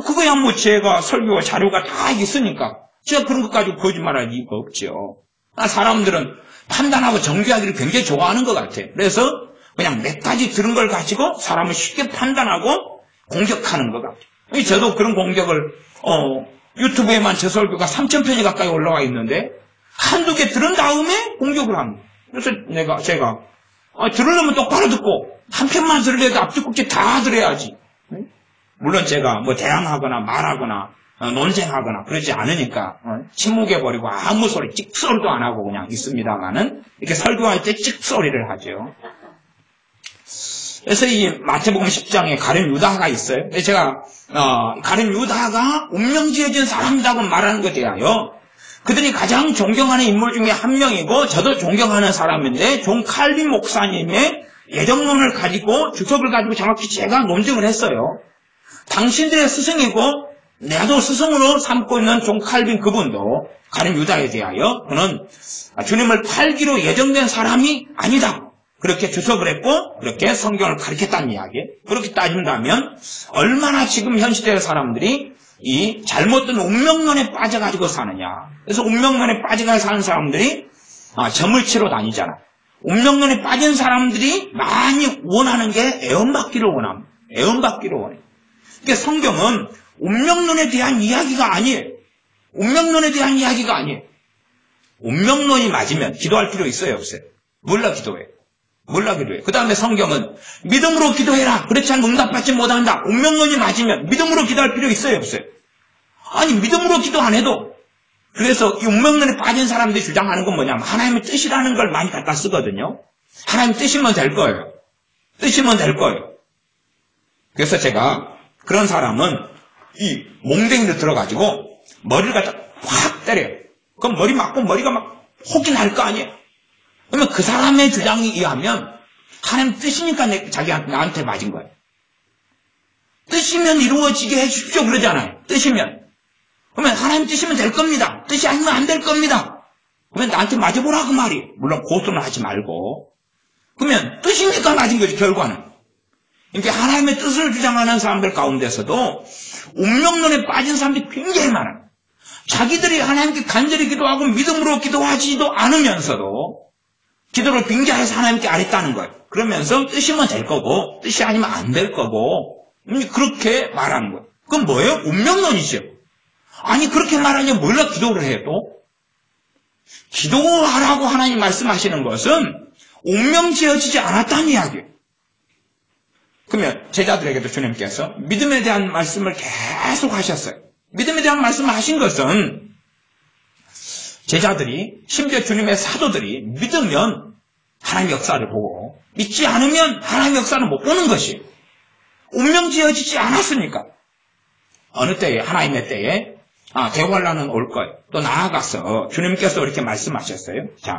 그거야 뭐 제가 설교 자료가 다 있으니까 제가 그런 것 가지고 거짓말할 이유가 없죠. 사람들은 판단하고 정죄하기를 굉장히 좋아하는 것 같아요. 그래서 그냥 몇 가지 들은 걸 가지고 사람을 쉽게 판단하고 공격하는 것 같아요. 저도 그런 공격을 유튜브에만 제 설교가 3,000편이 가까이 올라와 있는데 한두 개 들은 다음에 공격을 합니다. 그래서 제가 들으려면 똑바로 듣고 한 편만 들으려도 앞뒤꼭지 다 들어야지. 물론 제가 뭐 대항하거나 말하거나 논쟁하거나 그러지 않으니까 침묵해버리고 아무 소리 찍소리도 안 하고 그냥 있습니다만은 이렇게 설교할 때 찍소리를 하죠. 그래서 이 마태복음 10장에 가룟 유다가 있어요. 제가 가룟 유다가 운명지어진 사람이라고 말하는 것에 대하여 그들이 가장 존경하는 인물 중에 한 명이고 저도 존경하는 사람인데 존 칼빈 목사님의 예정론을 가지고 주석을 가지고 정확히 제가 논증을 했어요. 당신들의 스승이고 나도 스승으로 삼고 있는 존 칼빈 그분도 가룟 유다에 대하여 그는 주님을 팔기로 예정된 사람이 아니다. 그렇게 주석을 했고 그렇게 성경을 가르쳤다는 이야기. 그렇게 따진다면 얼마나 지금 현 시대의 사람들이 이 잘못된 운명론에 빠져가지고 사느냐. 그래서 운명론에 빠져가지고 사는 사람들이 점을 치러 다니잖아. 운명론에 빠진 사람들이 많이 원하는 게 애원받기를 원합니다. 애원받기를 원해요. 그러니까 성경은 운명론에 대한 이야기가 아니에요. 운명론에 대한 이야기가 아니에요. 운명론이 맞으면 기도할 필요 있어요, 없어요? 몰라 기도해. 몰라 기도해. 그 다음에 성경은 믿음으로 기도해라. 그렇지 않으면 응답받지 못한다. 운명론이 맞으면 믿음으로 기도할 필요 있어요, 없어요? 아니, 믿음으로 기도 안 해도. 그래서 이 운명론에 빠진 사람들이 주장하는 건 뭐냐면 하나님의 뜻이라는 걸 많이 갖다 쓰거든요. 하나님 뜻이면 될 거예요. 뜻이면 될 거예요. 그래서 제가 그런 사람은 이 몽댕이를 들어가지고 머리를 갖다 확 때려요. 그럼 머리 맞고 머리가 막 혹이 날 거 아니에요. 그러면 그 사람의 주장에 의하면 하나님 뜻이니까 자기한테 나한테 맞은 거예요. 뜻이면 이루어지게 해주십시오 그러잖아요. 뜻이면. 그러면 하나님 뜻이면 될 겁니다. 뜻이 아니면 안 될 겁니다. 그러면 나한테 맞아보라 그 말이. 물론 고소는 하지 말고. 그러면 뜻이니까 맞은 거지 결과는. 이렇게 하나님의 뜻을 주장하는 사람들 가운데서도 운명론에 빠진 사람들이 굉장히 많아요. 자기들이 하나님께 간절히 기도하고 믿음으로 기도하지도 않으면서도 기도를 빙자해서 하나님께 아랬다는 거예요. 그러면서 뜻이면 될 거고 뜻이 아니면 안 될 거고 그렇게 말하는 거예요. 그건 뭐예요? 운명론이죠. 아니 그렇게 말하려면 몰라 기도를 해요 또? 기도하라고 하나님 말씀하시는 것은 운명지어지지 않았다는 이야기예요. 그러면 제자들에게도 주님께서 믿음에 대한 말씀을 계속 하셨어요. 믿음에 대한 말씀을 하신 것은 제자들이 심지어 주님의 사도들이 믿으면 하나님의 역사를 보고 믿지 않으면 하나님의 역사를 못 보는 것이 운명지어지지 않았으니까 어느 때에 하나님의 때에 대환란은 올 거예요. 또 나아가서 주님께서 이렇게 말씀하셨어요. 자,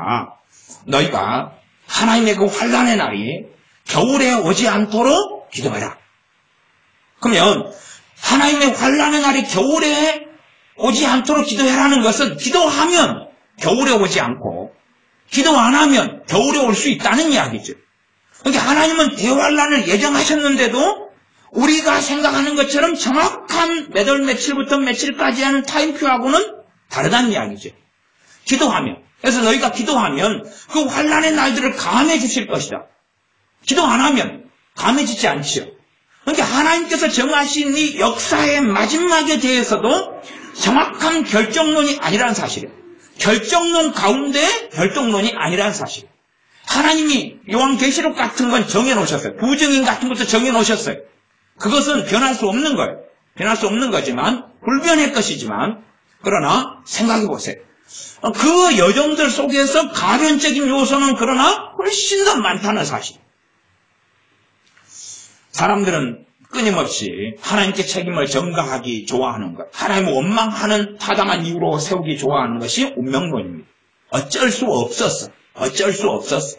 너희가 하나님의 그 환란의 날이 겨울에 오지 않도록 기도해라. 그러면 하나님의 환란의 날이 겨울에 오지 않도록 기도해라는 것은 기도하면 겨울에 오지 않고 기도 안 하면 겨울에 올 수 있다는 이야기죠. 그러니까 하나님은 대환란을 예정하셨는데도 우리가 생각하는 것처럼 정확한 몇 월 며칠부터 며칠까지 하는 타임표하고는 다르다는 이야기죠. 기도하면 그래서 너희가 기도하면 그 환난의 날들을 감해 주실 것이다. 기도 안 하면 감해지지 않지요. 그러니까 하나님께서 정하신 이 역사의 마지막에 대해서도 정확한 결정론이 아니라는 사실이에요. 결정론 가운데 결정론이 아니라는 사실이에요. 하나님이 요한계시록 같은 건 정해놓으셨어요. 부증인 같은 것도 정해놓으셨어요. 그것은 변할 수 없는 거예요. 변할 수 없는 거지만, 불변의 것이지만, 그러나 생각해보세요. 그 여정들 속에서 가변적인 요소는 그러나 훨씬 더 많다는 사실. 사람들은 끊임없이 하나님께 책임을 전가하기 좋아하는 것, 하나님을 원망하는 타당한 이유로 세우기 좋아하는 것이 운명론입니다. 어쩔 수 없었어. 어쩔 수 없었어.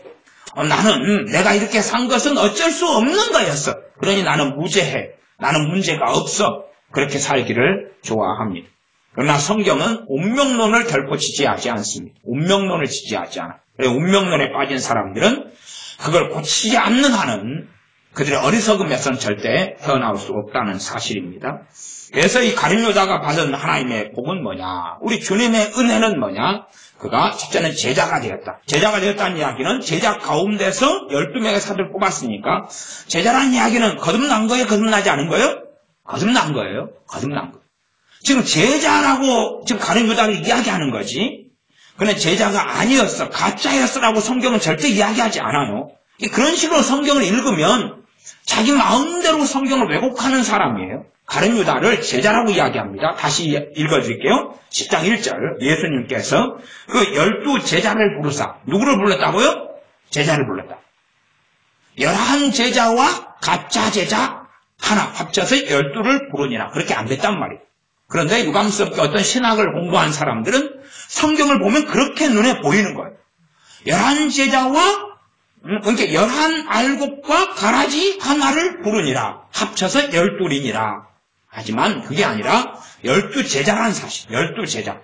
나는 내가 이렇게 산 것은 어쩔 수 없는 거였어. 그러니 나는 무죄해. 나는 문제가 없어. 그렇게 살기를 좋아합니다. 그러나 성경은 운명론을 결코 지지하지 않습니다. 운명론을 지지하지 않아. 운명론에 빠진 사람들은 그걸 고치지 않는 한은 그들의 어리석음에서는 절대 헤어나올 수 없다는 사실입니다. 그래서 이 가룟 유다가 받은 하나님의 복은 뭐냐? 우리 주님의 은혜는 뭐냐? 그가 첫째는 제자가 되었다. 제자가 되었다는 이야기는 제자 가운데서 12명의 사도를 뽑았으니까 제자라는 이야기는 거듭난 거예요? 거듭나지 않은 거예요? 거듭난 거예요. 거듭난 거. 지금 제자라고 지금 가룟 유다를 이야기하는 거지. 그는 제자가 아니었어. 가짜였어라고 성경은 절대 이야기하지 않아요. 그런 식으로 성경을 읽으면 자기 마음대로 성경을 왜곡하는 사람이에요. 가룟 유다를 제자라고 이야기합니다. 다시 읽어드릴게요. 10장 1절 예수님께서 그 12 제자를 부르사 누구를 불렀다고요? 제자를 불렀다. 11 제자와 가짜 제자 하나 합쳐서 12를 부르니라. 그렇게 안 됐단 말이에요. 그런데 유감스럽게 어떤 신학을 공부한 사람들은 성경을 보면 그렇게 눈에 보이는 거예요. 11 제자와 그러니까 11 알곡과 가라지 하나를 부르니라. 합쳐서 12이니라. 하지만 그게 아니라 12 제자라는 사실. 12 제자.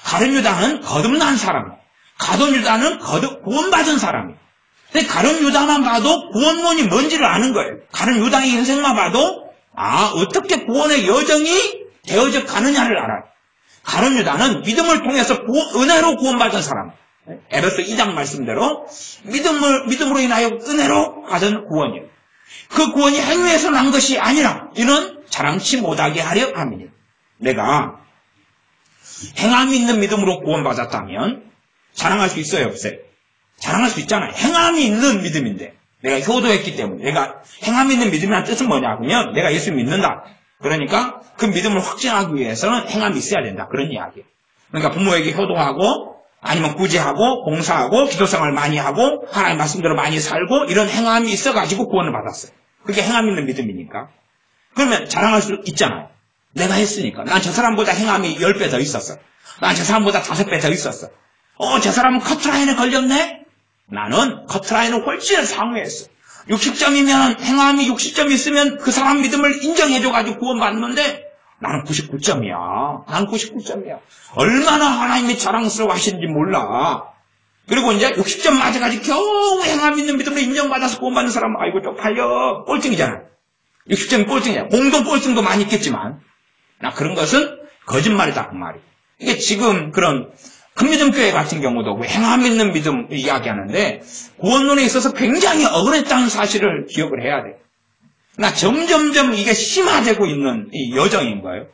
가룟 유다는 거듭난 사람. 가룟 유다는 구원받은 사람이에요. 근데 가룟 유다만 봐도 구원론이 뭔지를 아는 거예요. 가룟 유다의 인생만 봐도 어떻게 구원의 여정이 되어져 가느냐를 알아요. 가룟 유다는 믿음을 통해서 은혜로 구원받은 사람. 에베소 2장 말씀대로 믿음으로 인하여 은혜로 받은 구원이에요. 그 구원이 행위에서 난 것이 아니라 이는 자랑치 못하게 하려 함이니. 내가 행함이 있는 믿음으로 구원받았다면 자랑할 수 있어요, 없어요? 자랑할 수 있잖아요. 행함이 있는 믿음인데 내가 효도했기 때문에. 내가 행함이 있는 믿음이라는 뜻은 뭐냐 하면 내가 예수 믿는다. 그러니까 그 믿음을 확증하기 위해서는 행함이 있어야 된다. 그런 이야기예요. 그러니까 부모에게 효도하고 아니면 구제하고 봉사하고 기도생활을 많이 하고 하나님 말씀대로 많이 살고 이런 행함이 있어가지고 구원을 받았어요. 그게 행함 있는 믿음이니까. 그러면 자랑할 수 있잖아요. 내가 했으니까. 난 저 사람보다 행함이 10배 더 있었어. 난 저 사람보다 5배 더 있었어. 저 사람은 커트라인에 걸렸네? 나는 커트라인을 훨씬 상회했어. 60점이면 행함이 60점 있으면 그 사람 믿음을 인정해줘가지고 구원받는데 나는 99점이야. 나는 99점이야. 얼마나 하나님이 자랑스러워 하시는지 몰라. 그리고 이제 60점 맞아가지고 겨우 행함 있는 믿음으로 인정받아서 구원받는 사람은 아이고 쪽팔려. 꼴등이잖아. 60점이 꼴등이야. 공동 꼴등도 많이 있겠지만 나 그런 것은 거짓말이다 그 말이. 이게 지금 그런 큰믿음교회 같은 경우도 행함 있는 믿음 이야기하는데 구원론에 있어서 굉장히 억울했다는 사실을 기억을 해야 돼. 나 점점점 이게 심화되고 있는 이 여정인 거예요.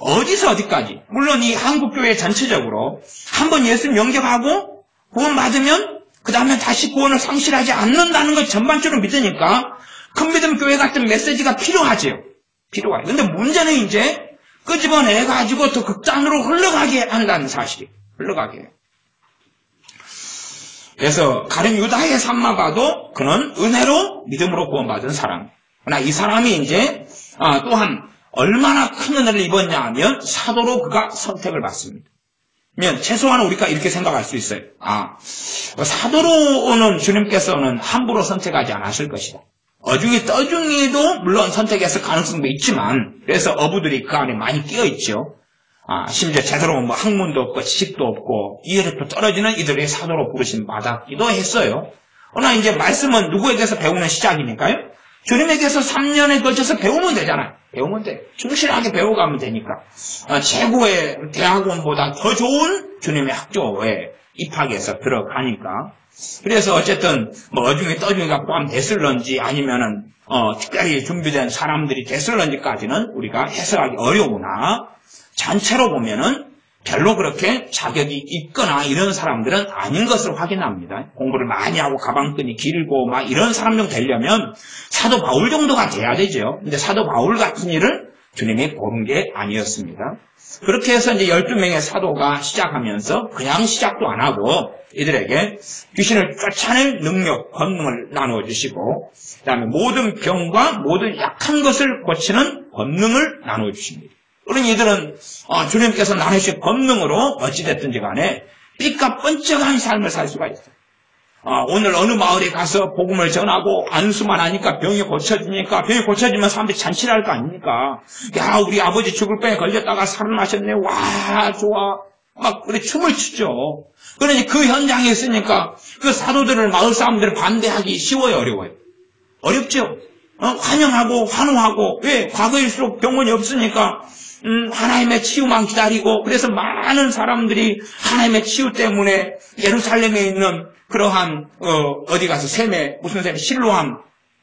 어디서 어디까지. 물론 이 한국교회 전체적으로 한번 예수 영접하고 구원받으면 그 다음에 다시 구원을 상실하지 않는다는 걸 전반적으로 믿으니까 큰믿음교회 같은 메시지가 필요하지요. 필요해요. 근데 문제는 이제 끄집어내가지고 더 극단으로 흘러가게 한다는 사실이. 흘러가게 해요. 그래서 가룟 유다의 삶만 봐도 그는 은혜로 믿음으로 구원받은 사람. 그러나 이 사람이 이제 또한 얼마나 큰 은혜를 입었냐 하면 사도로 그가 선택을 받습니다. 그러면 최소한 우리가 이렇게 생각할 수 있어요. 사도로는 주님께서는 함부로 선택하지 않았을 것이다. 어중이 떠중이도 물론 선택했을 가능성도 있지만 그래서 어부들이 그 안에 많이 끼어 있죠. 심지어 제대로 학문도 없고 지식도 없고 이해력도 떨어지는 이들의 사도로 부르심 받았기도 했어요. 그러나 이제 말씀은 누구에게서 배우는 시작이니까요. 주님에게서 3년에 걸쳐서 배우면 되잖아요. 배우면 돼. 충실하게 배워가면 되니까. 최고의 대학원보다 더 좋은 주님의 학교에 입학해서 들어가니까. 그래서 어쨌든 뭐 어중이 떠중이가 포함됐을런지 아니면은 특별히 준비된 사람들이 됐을런지까지는 우리가 해석하기 어려우나 전체로 보면은 별로 그렇게 자격이 있거나 이런 사람들은 아닌 것을 확인합니다. 공부를 많이 하고 가방끈이 길고 막 이런 사람 좀 되려면 사도 바울 정도가 돼야 되죠. 근데 사도 바울 같은 일을 주님이 고른 게 아니었습니다. 그렇게 해서 이제 12명의 사도가 시작하면서 그냥 시작도 안 하고 이들에게 귀신을 쫓아낼 능력, 권능을 나눠주시고 그 다음에 모든 병과 모든 약한 것을 고치는 권능을 나눠주십니다. 그러니 이들은 주님께서 나누신 권능으로 어찌됐든지 간에 삐까 번쩍한 삶을 살 수가 있어요. 오늘 어느 마을에 가서 복음을 전하고 안수만 하니까 병이 고쳐지니까 병이 고쳐지면 사람들이 잔치를 할 거 아닙니까? 야, 우리 아버지 죽을 병에 걸렸다가 살아나셨네. 와, 좋아. 막 우리 춤을 추죠. 그러니 그 현장에 있으니까 그 사도들을 마을 사람들을 반대하기 쉬워요, 어려워요? 어렵죠. 환영하고 환호하고 왜? 과거일수록 병원이 없으니까 하나님의 치유만 기다리고 그래서 많은 사람들이 하나님의 치유 때문에 예루살렘에 있는 그러한 어디 가서 샘에 무슨 샘 실로암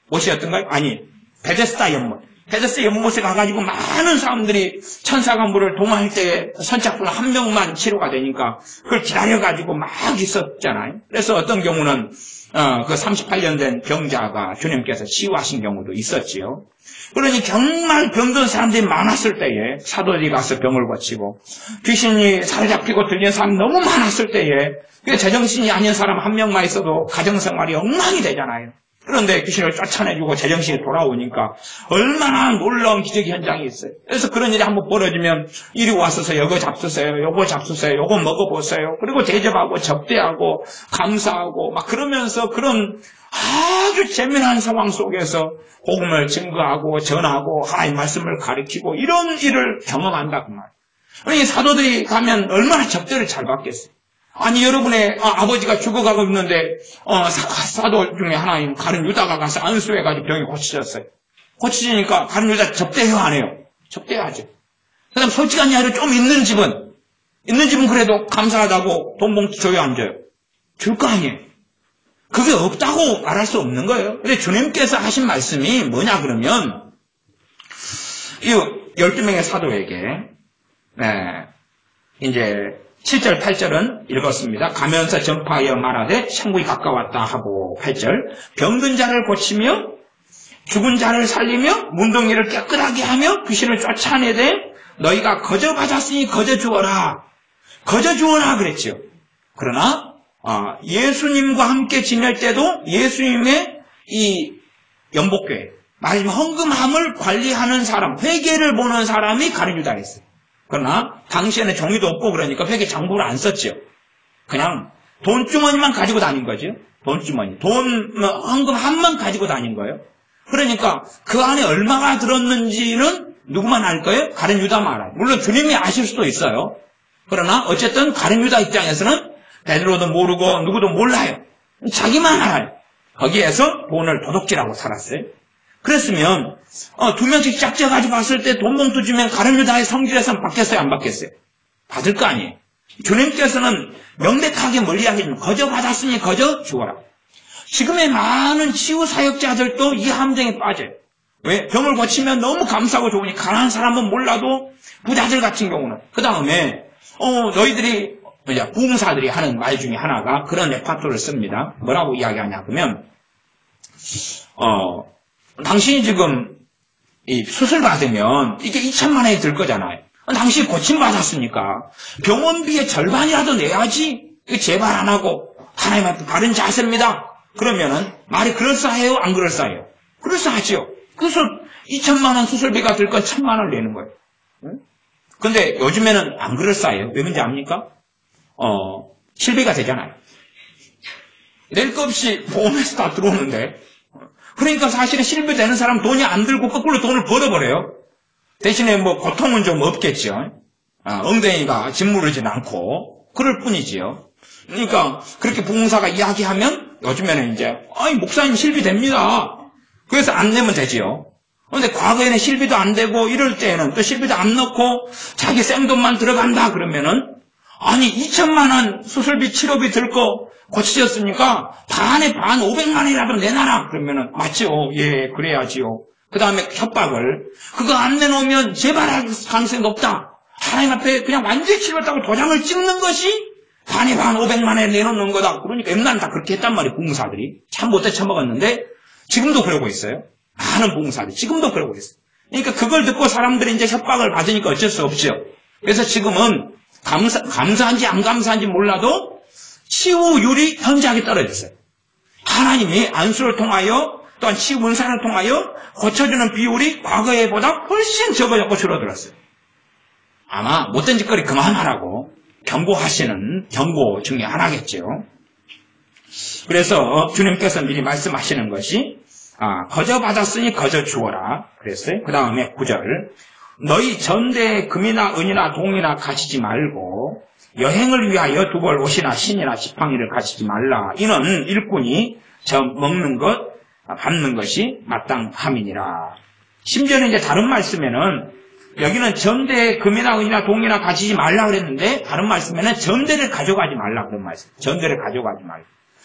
못이었던가요? 아니 베데스다 연못. 베데스다 연못에 가가지고 많은 사람들이 천사가 물을 동화할 때에 선착순 한 명만 치료가 되니까 그걸 기다려가지고 막 있었잖아요. 그래서 어떤 경우는 그 38년 된 병자가 주님께서 치유하신 경우도 있었지요. 그러니 정말 병든 사람들이 많았을 때에 사도들이 가서 병을 고치고 귀신이 사로잡히고 들리는 사람이 너무 많았을 때에 제정신이 아닌 사람 한 명만 있어도 가정생활이 엉망이 되잖아요. 그런데 귀신을 쫓아내주고 제정신이 돌아오니까 얼마나 놀라운 기적 현장이 있어요. 그래서 그런 일이 한번 벌어지면 이리 와서서 요거 잡수세요, 요거 잡수세요, 요거 먹어보세요. 그리고 대접하고 접대하고 감사하고 막 그러면서 그런 아주 재미난 상황 속에서 복음을 증거하고 전하고 하나님 말씀을 가르치고 이런 일을 경험한다 그 말이에요. 그러니 사도들이 가면 얼마나 접대를 잘 받겠어요. 아니 여러분의 아버지가 죽어가고 있는데 사도 중에 하나인 가룟 유다가 가서 안수해가지고 병이 고쳐졌어요. 고쳐지니까 가룟 유다 접대해요 안 해요? 접대하죠. 그 다음 솔직한 이야기로 좀 있는 집은 그래도 감사하다고 돈 봉투 줘요 안 줘요? 줄 거 아니에요. 그게 없다고 말할 수 없는 거예요. 근데 주님께서 하신 말씀이 뭐냐 그러면 이 12명의 사도에게 이제 7절, 8절은 읽었습니다. 가면서 전파하여 말하되 천국이 가까웠다 하고 8절 병든 자를 고치며 죽은 자를 살리며 문둥이를 깨끗하게 하며 귀신을 쫓아내되 너희가 거저 받았으니 거저 주어라. 거저 주어라 그랬죠. 그러나 예수님과 함께 지낼 때도 예수님의 이 연복교회 말하자면 헌금함을 관리하는 사람, 회계를 보는 사람이 가룟 유다였어요. 그러나 당시에는 종이도 없고 그러니까 회계 장부를 안 썼죠. 그냥 돈주머니만 가지고 다닌 거죠. 돈주머니. 헌금함만 가지고 다닌 거예요. 그러니까 그 안에 얼마가 들었는지는 누구만 알 거예요? 가룟 유다만 알아요. 물론 주님이 아실 수도 있어요. 그러나 어쨌든 가룟 유다 입장에서는 베드로도 모르고 누구도 몰라요. 자기만 알아요. 거기에서 돈을 도둑질하고 살았어요. 그랬으면 2명씩 짝져가지고 왔을 때 돈 봉투 주면 가룟 유다의 성질에서 받겠어요 안 받겠어요? 받을 거 아니에요. 주님께서는 명백하게 멀리 하시면 거저 받았으니 거저 주어라. 지금의 많은 치유 사역자들도 이 함정에 빠져요. 왜? 병을 고치면 너무 감사하고 좋으니 가난한 사람은 몰라도 부자들 같은 경우는 그 다음에 너희들이 부흥사들이 하는 말 중에 하나가 그런 레파토를 씁니다. 뭐라고 이야기하냐 그러면 당신이 지금 이 수술 받으면 이게 2천만 원이 들 거잖아요. 당신이 고침받았으니까 병원비의 절반이라도 내야지. 제발 안 하고 하나님한테 바른 자세입니다. 그러면은 말이 그럴싸해요? 안 그럴싸해요? 그럴싸하죠. 그래서 2천만 원 수술비가 들 건 1,000만 원을 내는 거예요. 근데 요즘에는 안 그럴싸해요. 왜 그런지 압니까? 실비가 되잖아요. 낼 거 없이 보험에서 다 들어오는데 그러니까 사실은 실비되는 사람 돈이 안 들고 거꾸로 돈을 벌어버려요. 대신에 뭐 고통은 좀 없겠죠. 엉덩이가 짓무르진 않고 그럴 뿐이지요. 그러니까 그렇게 부흥사가 이야기하면 요즘에는 이제 목사님 실비됩니다. 그래서 안 내면 되지요. 그런데 과거에는 실비도 안 되고 이럴 때에는 또 실비도 안 넣고 자기 생돈만 들어간다 그러면은 아니 2천만 원 수술비 치료비 들 거 고쳐졌으니까 반에 반 500만 원이라도 내놔라. 그러면은 맞죠. 예, 그래야지요. 그 다음에 협박을 그거 안 내놓으면 재발할 가능성이 높다. 하나님 앞에 그냥 완전히 치료했다고 도장을 찍는 것이 반에 반 500만 원에 내놓는 거다. 그러니까 옛날에 다 그렇게 했단 말이에요. 부흥사들이. 참 못해 처먹었는데 지금도 그러고 있어요. 많은 부흥사들이 지금도 그러고 있어요. 그러니까 그걸 듣고 사람들이 이제 협박을 받으니까 어쩔 수 없죠. 그래서 지금은 감사한지 안 감사한지 몰라도 치유율이 현저하게 떨어졌어요. 하나님이 안수를 통하여 또한 치유 문사를 통하여 고쳐주는 비율이 과거에보다 훨씬 적어졌고 줄어들었어요. 아마 못된 짓거리 그만하라고 경고하시는 경고 중에 하나겠죠. 그래서 주님께서 미리 말씀하시는 것이 거저 받았으니 거저 주어라 그랬어요. 그 다음에 9절 너희 전대에 금이나 은이나 동이나 가지지 말고 여행을 위하여 두 벌 옷이나 신이나 지팡이를 가지지 말라. 이는 일꾼이 저 먹는 것 받는 것이 마땅함이니라. 심지어는 이제 다른 말씀에는 여기는 전대에 금이나 은이나 동이나 가지지 말라 그랬는데 다른 말씀에는 전대를 가져가지 말라 그런 말씀. 전대를 가져가지 말라.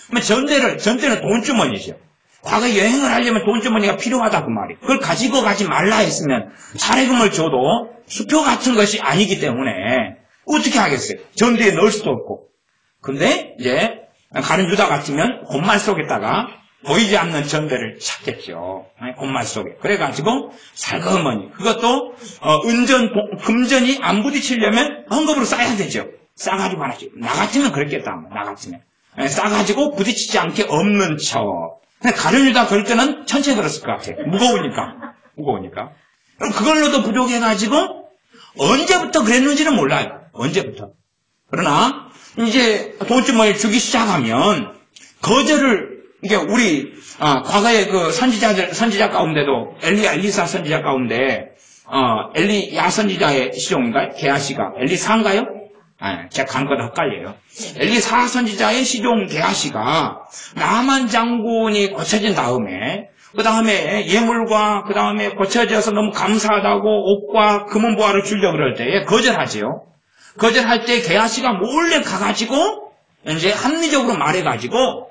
그러면 전대는 돈주머니죠. 과거 여행을 하려면 돈주머니가 필요하다 그 말이. 그걸 가지고 가지 말라 했으면 사례금을 줘도 수표 같은 것이 아니기 때문에 어떻게 하겠어요? 전대에 넣을 수도 없고. 근데 이제 가룟 유다 같으면 곤말 속에다가 보이지 않는 전대를 찾겠죠. 곤말 속에. 그래가지고 살그머니 그것도 금전이 안 부딪히려면 헌금으로 싸야 되죠. 싸가지고 하나씩. 나 같으면 그랬겠다. 나 같으면. 싸가지고 부딪히지 않게 없는 척. 가룟 유다 그럴 때는 천천히 걸었을 것 같아요. 무거우니까. 그럼 그걸로도 부족해가지고 언제부터 그랬는지는 몰라요. 언제부터. 그러나 이제 돈주머니를 주기 시작하면 거절을 이게 우리 과거에 그 선지자 가운데도 엘리사 선지자 가운데 엘리야 선지자의 시종인가요? 게하시가 엘리사인가요? 제가 간거다 헷갈려요. 엘리사 선지자의 시종 게하시가 나만 장군이 고쳐진 다음에 그 다음에 예물과 그 다음에 고쳐져서 너무 감사하다고 옷과 금은보화를 주려고 그럴 때에 거절하지요. 거절할 때 게하시가 몰래 가가지고 이제 합리적으로 말해가지고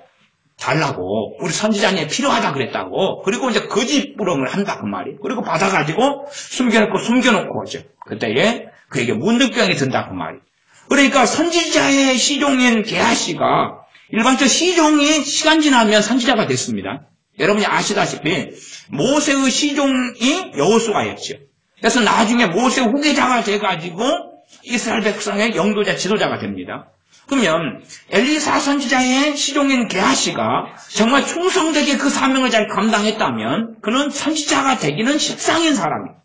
달라고 우리 선지자님이 필요하다 그랬다고 그리고 이제 거짓부렁을 한다 그 말이. 그리고 받아가지고 숨겨놓고 오죠. 그때에 그에게 문득병이 든다 그 말이. 그러니까 선지자의 시종인 게하시가 일반적 시종이 시간 지나면 선지자가 됐습니다. 여러분이 아시다시피 모세의 시종이 여호수아였죠. 그래서 나중에 모세 후계자가 돼가지고 이스라엘 백성의 영도자 지도자가 됩니다. 그러면 엘리사 선지자의 시종인 게하시가 정말 충성되게 그 사명을 잘 감당했다면 그는 선지자가 되기는 십상인 사람이에요.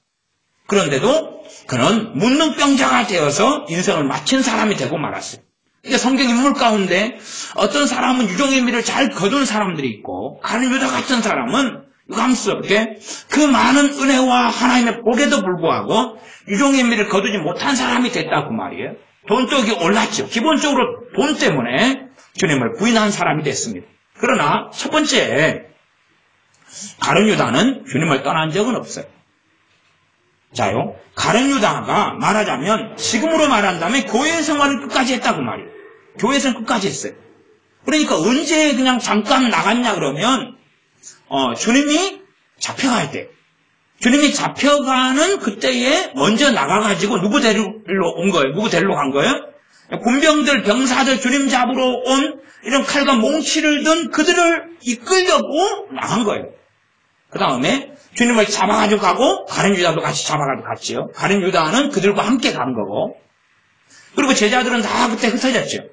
그런데도 그는 문둥병자가 되어서 인생을 마친 사람이 되고 말았어요. 이게 성경 인물 가운데 어떤 사람은 유종의 미를 잘 거둔 사람들이 있고 가룟 유다 같은 사람은 유감스럽게 그 많은 은혜와 하나님의 복에도 불구하고 유종의 미를 거두지 못한 사람이 됐다고 말이에요. 돈독이 올랐죠. 기본적으로 돈 때문에 주님을 부인한 사람이 됐습니다. 그러나 첫 번째 가룟 유다는 주님을 떠난 적은 없어요. 자요, 가룟 유다가 말하자면 지금으로 말한다면 교회 생활을 끝까지 했다고 말이에요. 교회 생활 끝까지 했어요. 그러니까 언제 그냥 잠깐 나갔냐 그러면 주님이 잡혀갈 때, 주님이 잡혀가는 그때에 먼저 나가가지고 누구 데리러 온 거예요? 누구 데리러 간 거예요? 군병들, 병사들, 주님 잡으러 온 이런 칼과 몽치를 든 그들을 이끌려고 나간 거예요. 그 다음에 주님을 잡아가지고 가고 가룟 유다도 같이 잡아가지고 갔지요. 가룟 유다는 그들과 함께 간 거고 그리고 제자들은 다 그때 흩어졌죠.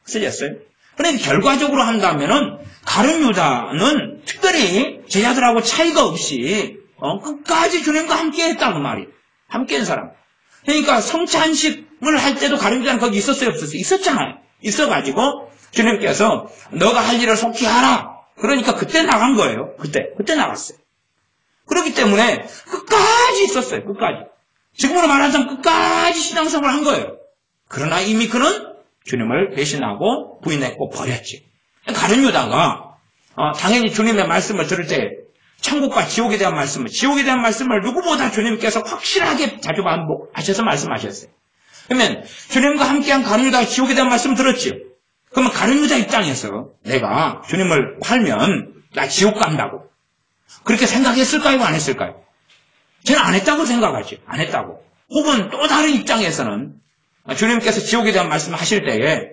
흩어졌어요. 그러니까 결과적으로 한다면은 가룟 유다는 특별히 제자들하고 차이가 없이 끝까지 주님과 함께 했다고 말이에요. 함께 한 사람. 그러니까 성찬식을 할 때도 가룟 유다는 거기 있었어요? 없었어요? 있었잖아요. 있어가지고 주님께서 너가 할 일을 속히 하라. 그러니까 그때 나간 거예요. 그때 나갔어요. 그렇기 때문에 끝까지 있었어요. 끝까지. 지금으로 말하자면 끝까지 신앙생활을 한 거예요. 그러나 이미 그는 주님을 배신하고 부인했고 버렸지. 가룟 유다가 당연히 주님의 말씀을 들을 때 천국과 지옥에 대한 말씀을 누구보다 주님께서 확실하게 자주 반복하셔서 말씀하셨어요. 그러면 주님과 함께한 가룟 유다가 지옥에 대한 말씀 들었죠. 그러면 가룟 유다 입장에서 내가 주님을 팔면 나 지옥 간다고 그렇게 생각했을까요? 안 했을까요? 저는 안 했다고 생각하죠. 안 했다고. 혹은 또 다른 입장에서는 주님께서 지옥에 대한 말씀을 하실 때에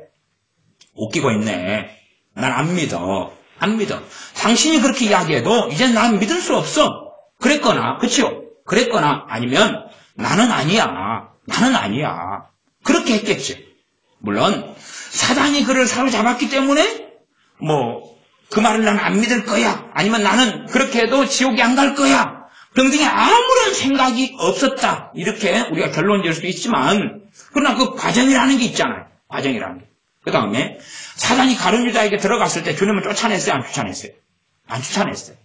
웃기고 있네. 난 안 믿어. 안 믿어. 당신이 그렇게 이야기해도 이제 난 믿을 수 없어. 그랬거나, 그치요? 그랬거나 아니면 나는 아니야. 나는 아니야. 그렇게 했겠지. 물론 사단이 그를 사로잡았기 때문에 그 말을 나는 안 믿을 거야. 아니면 나는 그렇게 해도 지옥에 안 갈 거야. 등등의 아무런 생각이 없었다. 이렇게 우리가 결론 지을 수도 있지만 그러나 그 과정이라는 게 있잖아요. 과정이라는 게. 그 다음에 사단이 가룟 유다에게 들어갔을 때 주님은 쫓아냈어요? 안 쫓아냈어요? 안 쫓아냈어요.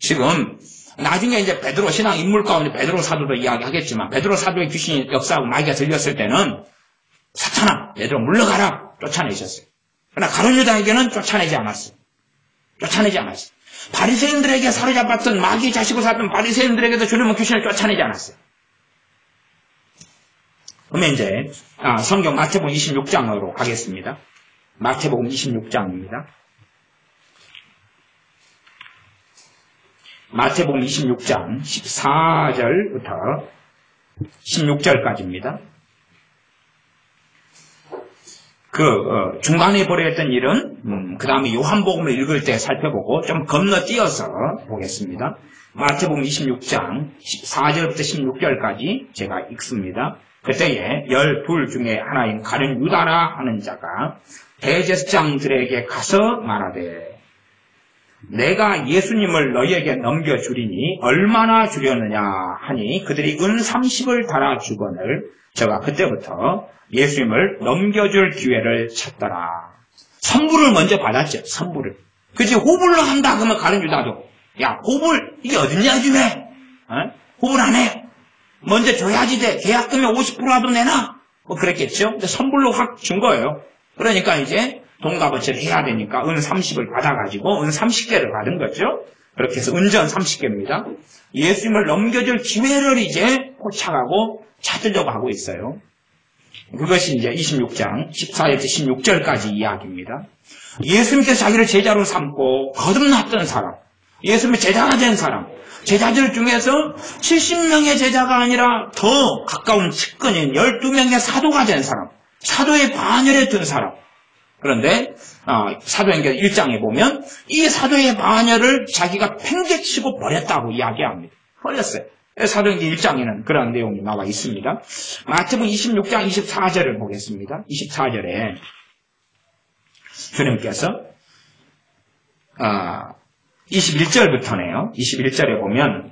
지금 나중에 이제 베드로 신앙 인물 가운데 베드로 사도도 이야기하겠지만 베드로 사도의 귀신이 역사하고 마귀가 들렸을 때는 사탄아 베드로 물러가라 쫓아내셨어요. 그러나 가룟 유다에게는 쫓아내지 않았어요. 쫓아내지 않았어요. 바리새인들에게 사로잡았던 마귀의 자식으로 살았던 바리새인들에게도 주님은 귀신을 쫓아내지 않았어요. 그러면 이제 성경 마태복음 26장으로 가겠습니다. 마태복음 26장입니다. 마태복음 26장 14절부터 16절까지입니다. 중간에 벌어졌던 일은 그 다음에 요한복음을 읽을 때 살펴보고 좀 건너뛰어서 보겠습니다. 마태복음 26장 14절부터 16절까지 제가 읽습니다. 그때에 12 중에 하나인 가룟 유다라 하는 자가 대제사장들에게 가서 말하되 내가 예수님을 너희에게 넘겨주리니 얼마나 주려느냐 하니 그들이 은 30을 달아 주거늘 저가 그때부터 예수님을 넘겨줄 기회를 찾더라. 선불을 먼저 받았죠. 선불을. 그치 호불로 한다 그러면 가룟 유다도 야 호불 이게 어딨냐 요즘에 호불 안 해. 먼저 줘야지 돼. 계약금의 50%라도 내놔. 그랬겠죠. 근데 선불로 확 준 거예요. 그러니까 이제 동갑어치를 해야 되니까 은 30을 받아가지고 은 30개를 받은 거죠. 그렇게 해서 은전 30개입니다. 예수님을 넘겨줄 기회를 이제 포착하고 찾으려고 하고 있어요. 그것이 이제 26장 14절부터 16절까지 이야기입니다. 예수님께서 자기를 제자로 삼고 거듭났던 사람, 예수님의 제자가 된 사람, 제자들 중에서 70명의 제자가 아니라 더 가까운 측근인 12명의 사도가 된 사람, 사도의 반열에 든 사람. 그런데 사도행전 1장에 보면 이 사도의 반열을 자기가 팽개치고 버렸다고 이야기합니다. 버렸어요. 사도행전 1장에는 그런 내용이 나와 있습니다. 마태복음 26장 24절을 보겠습니다. 24절에 주님께서 21절부터네요. 21절에 보면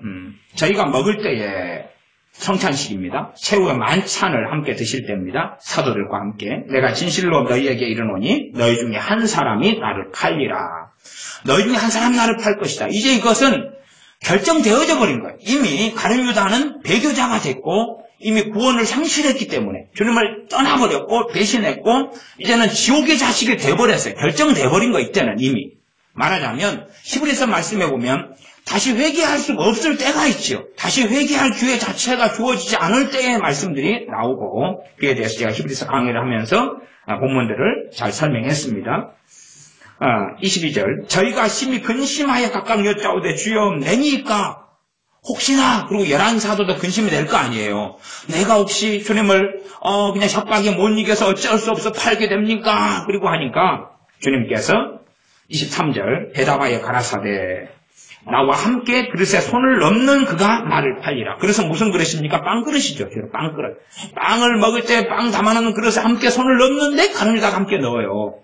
저희가 먹을 때에 성찬식입니다. 최후의 만찬을 함께 드실 때입니다. 사도들과 함께 내가 진실로 너희에게 이르노니 너희 중에 한 사람이 나를 팔리라. 너희 중에 한 사람이 나를 팔 것이다. 이제 이것은 결정되어져 버린 거예요. 이미 가룟 유다는 배교자가 됐고 이미 구원을 상실했기 때문에 주님을 떠나버렸고 배신했고 이제는 지옥의 자식이 돼버렸어요. 결정돼버린 거 이때는 이미. 말하자면 히브리서 말씀해 보면 다시 회개할 수가 없을 때가 있죠. 다시 회개할 기회 자체가 주어지지 않을 때의 말씀들이 나오고 그에 대해서 제가 히브리서 강의를 하면서 본문들을 잘 설명했습니다. 22절 저희가 심히 근심하여 각각 여짜오되 주여 내니까 혹시나 그리고 11사도도 근심이 될 거 아니에요. 내가 혹시 주님을 그냥 협박에 못 이겨서 어쩔 수 없어 팔게 됩니까? 그리고 하니까 주님께서 23절 대답하여 가라사대 나와 함께 그릇에 손을 넣는 그가 나를 팔리라. 그래서 무슨 그릇입니까? 빵 그릇이죠. 빵 그릇. 빵을 먹을 때 빵 담아놓는 그릇에 함께 손을 넣는데 가룟 유다가 함께 넣어요.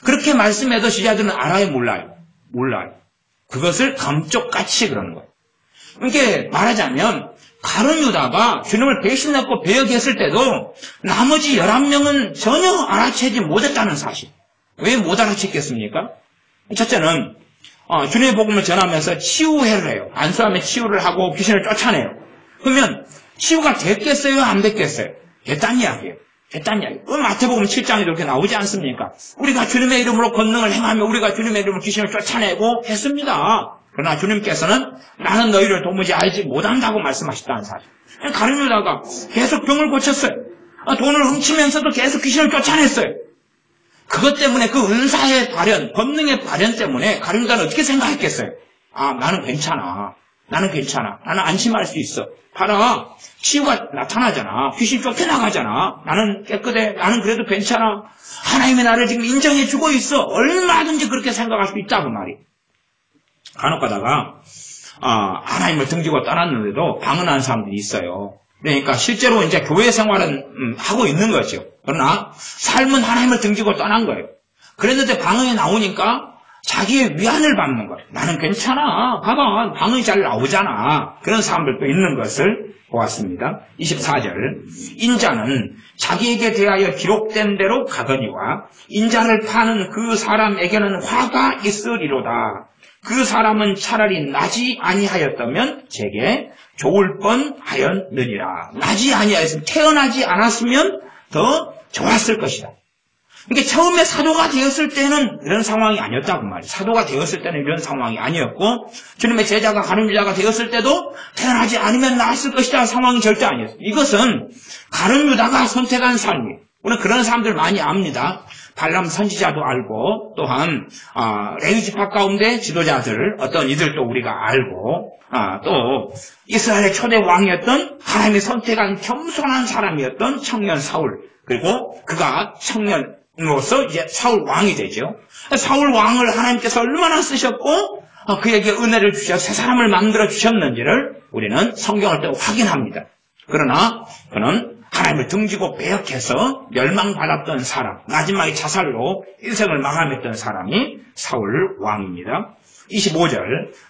그렇게 말씀해도 지자들은 알아요? 몰라요? 몰라요. 그것을 감쪽같이 그러는 거예요. 그러니까 말하자면 가룟 유다가 주님을 배신했고 배역했을 때도 나머지 11명은 전혀 알아채지 못했다는 사실. 왜 못 알아챘겠습니까? 첫째는 주님의 복음을 전하면서 치유회를 해요. 안수하면 치유를 하고 귀신을 쫓아내요. 그러면 치유가 됐겠어요? 안 됐겠어요? 됐다는 이야기예요. 됐다는 이야기. 마태복음 7장에도 그렇게 나오지 않습니까? 우리가 주님의 이름으로 권능을 행하며 우리가 주님의 이름으로 귀신을 쫓아내고 했습니다. 그러나 주님께서는 나는 너희를 도무지 알지 못한다고 말씀하셨다는 사실. 가룟 유다가 계속 병을 고쳤어요. 돈을 훔치면서도 계속 귀신을 쫓아냈어요. 그것 때문에 그 은사의 발현, 권능의 발현 때문에 가룟 유다는 어떻게 생각했겠어요? 나는 괜찮아. 나는 안심할 수 있어. 봐라. 치유가 나타나잖아. 귀신 쫓겨나가잖아. 나는 깨끗해. 나는 그래도 괜찮아. 하나님이 나를 지금 인정해주고 있어. 얼마든지 그렇게 생각할 수 있다, 그 말이. 간혹 가다가, 하나님을 등지고 떠났는데도 방언하는 사람들이 있어요. 그러니까 실제로 이제 교회 생활은 하고 있는 거죠. 그러나 삶은 하나님을 등지고 떠난 거예요. 그랬는데 방언이 나오니까 자기의 위안을 받는 거예요. 나는 괜찮아. 봐봐. 방언이 잘 나오잖아. 그런 사람들도 있는 것을 보았습니다. 24절. 인자는 자기에게 대하여 기록된 대로 가거니와 인자를 파는 그 사람에게는 화가 있으리로다. 그 사람은 차라리 나지 아니하였다면 제게 좋을 뻔하였느니라. 나지 아니하였으면, 태어나지 않았으면 더 좋았을 것이다. 그러니까 처음에 사도가 되었을 때는 이런 상황이 아니었다고 말이에요. 사도가 되었을 때는 이런 상황이 아니었고, 주님의 제자가 가룟 유다가 되었을 때도 태어나지 않으면 나았을 것이다 상황이 절대 아니었어요. 이것은 가룟 유다가 선택한 삶이에요. 우리는 그런 사람들 많이 압니다. 발람 선지자도 알고, 또한 레위 지파 가운데 지도자들 어떤 이들도 우리가 알고, 또 이스라엘의 초대 왕이었던 하나님이 선택한 겸손한 사람이었던 청년 사울, 그리고 그가 청년으로서 이제 사울 왕이 되죠. 사울 왕을 하나님께서 얼마나 쓰셨고 그에게 은혜를 주셔 새 사람을 만들어 주셨는지를 우리는 성경을 또 확인합니다. 그러나 그는 하나님을 등지고 배역해서 멸망받았던 사람, 마지막에 자살로 인생을 마감했던 사람이 사울 왕입니다. 25절.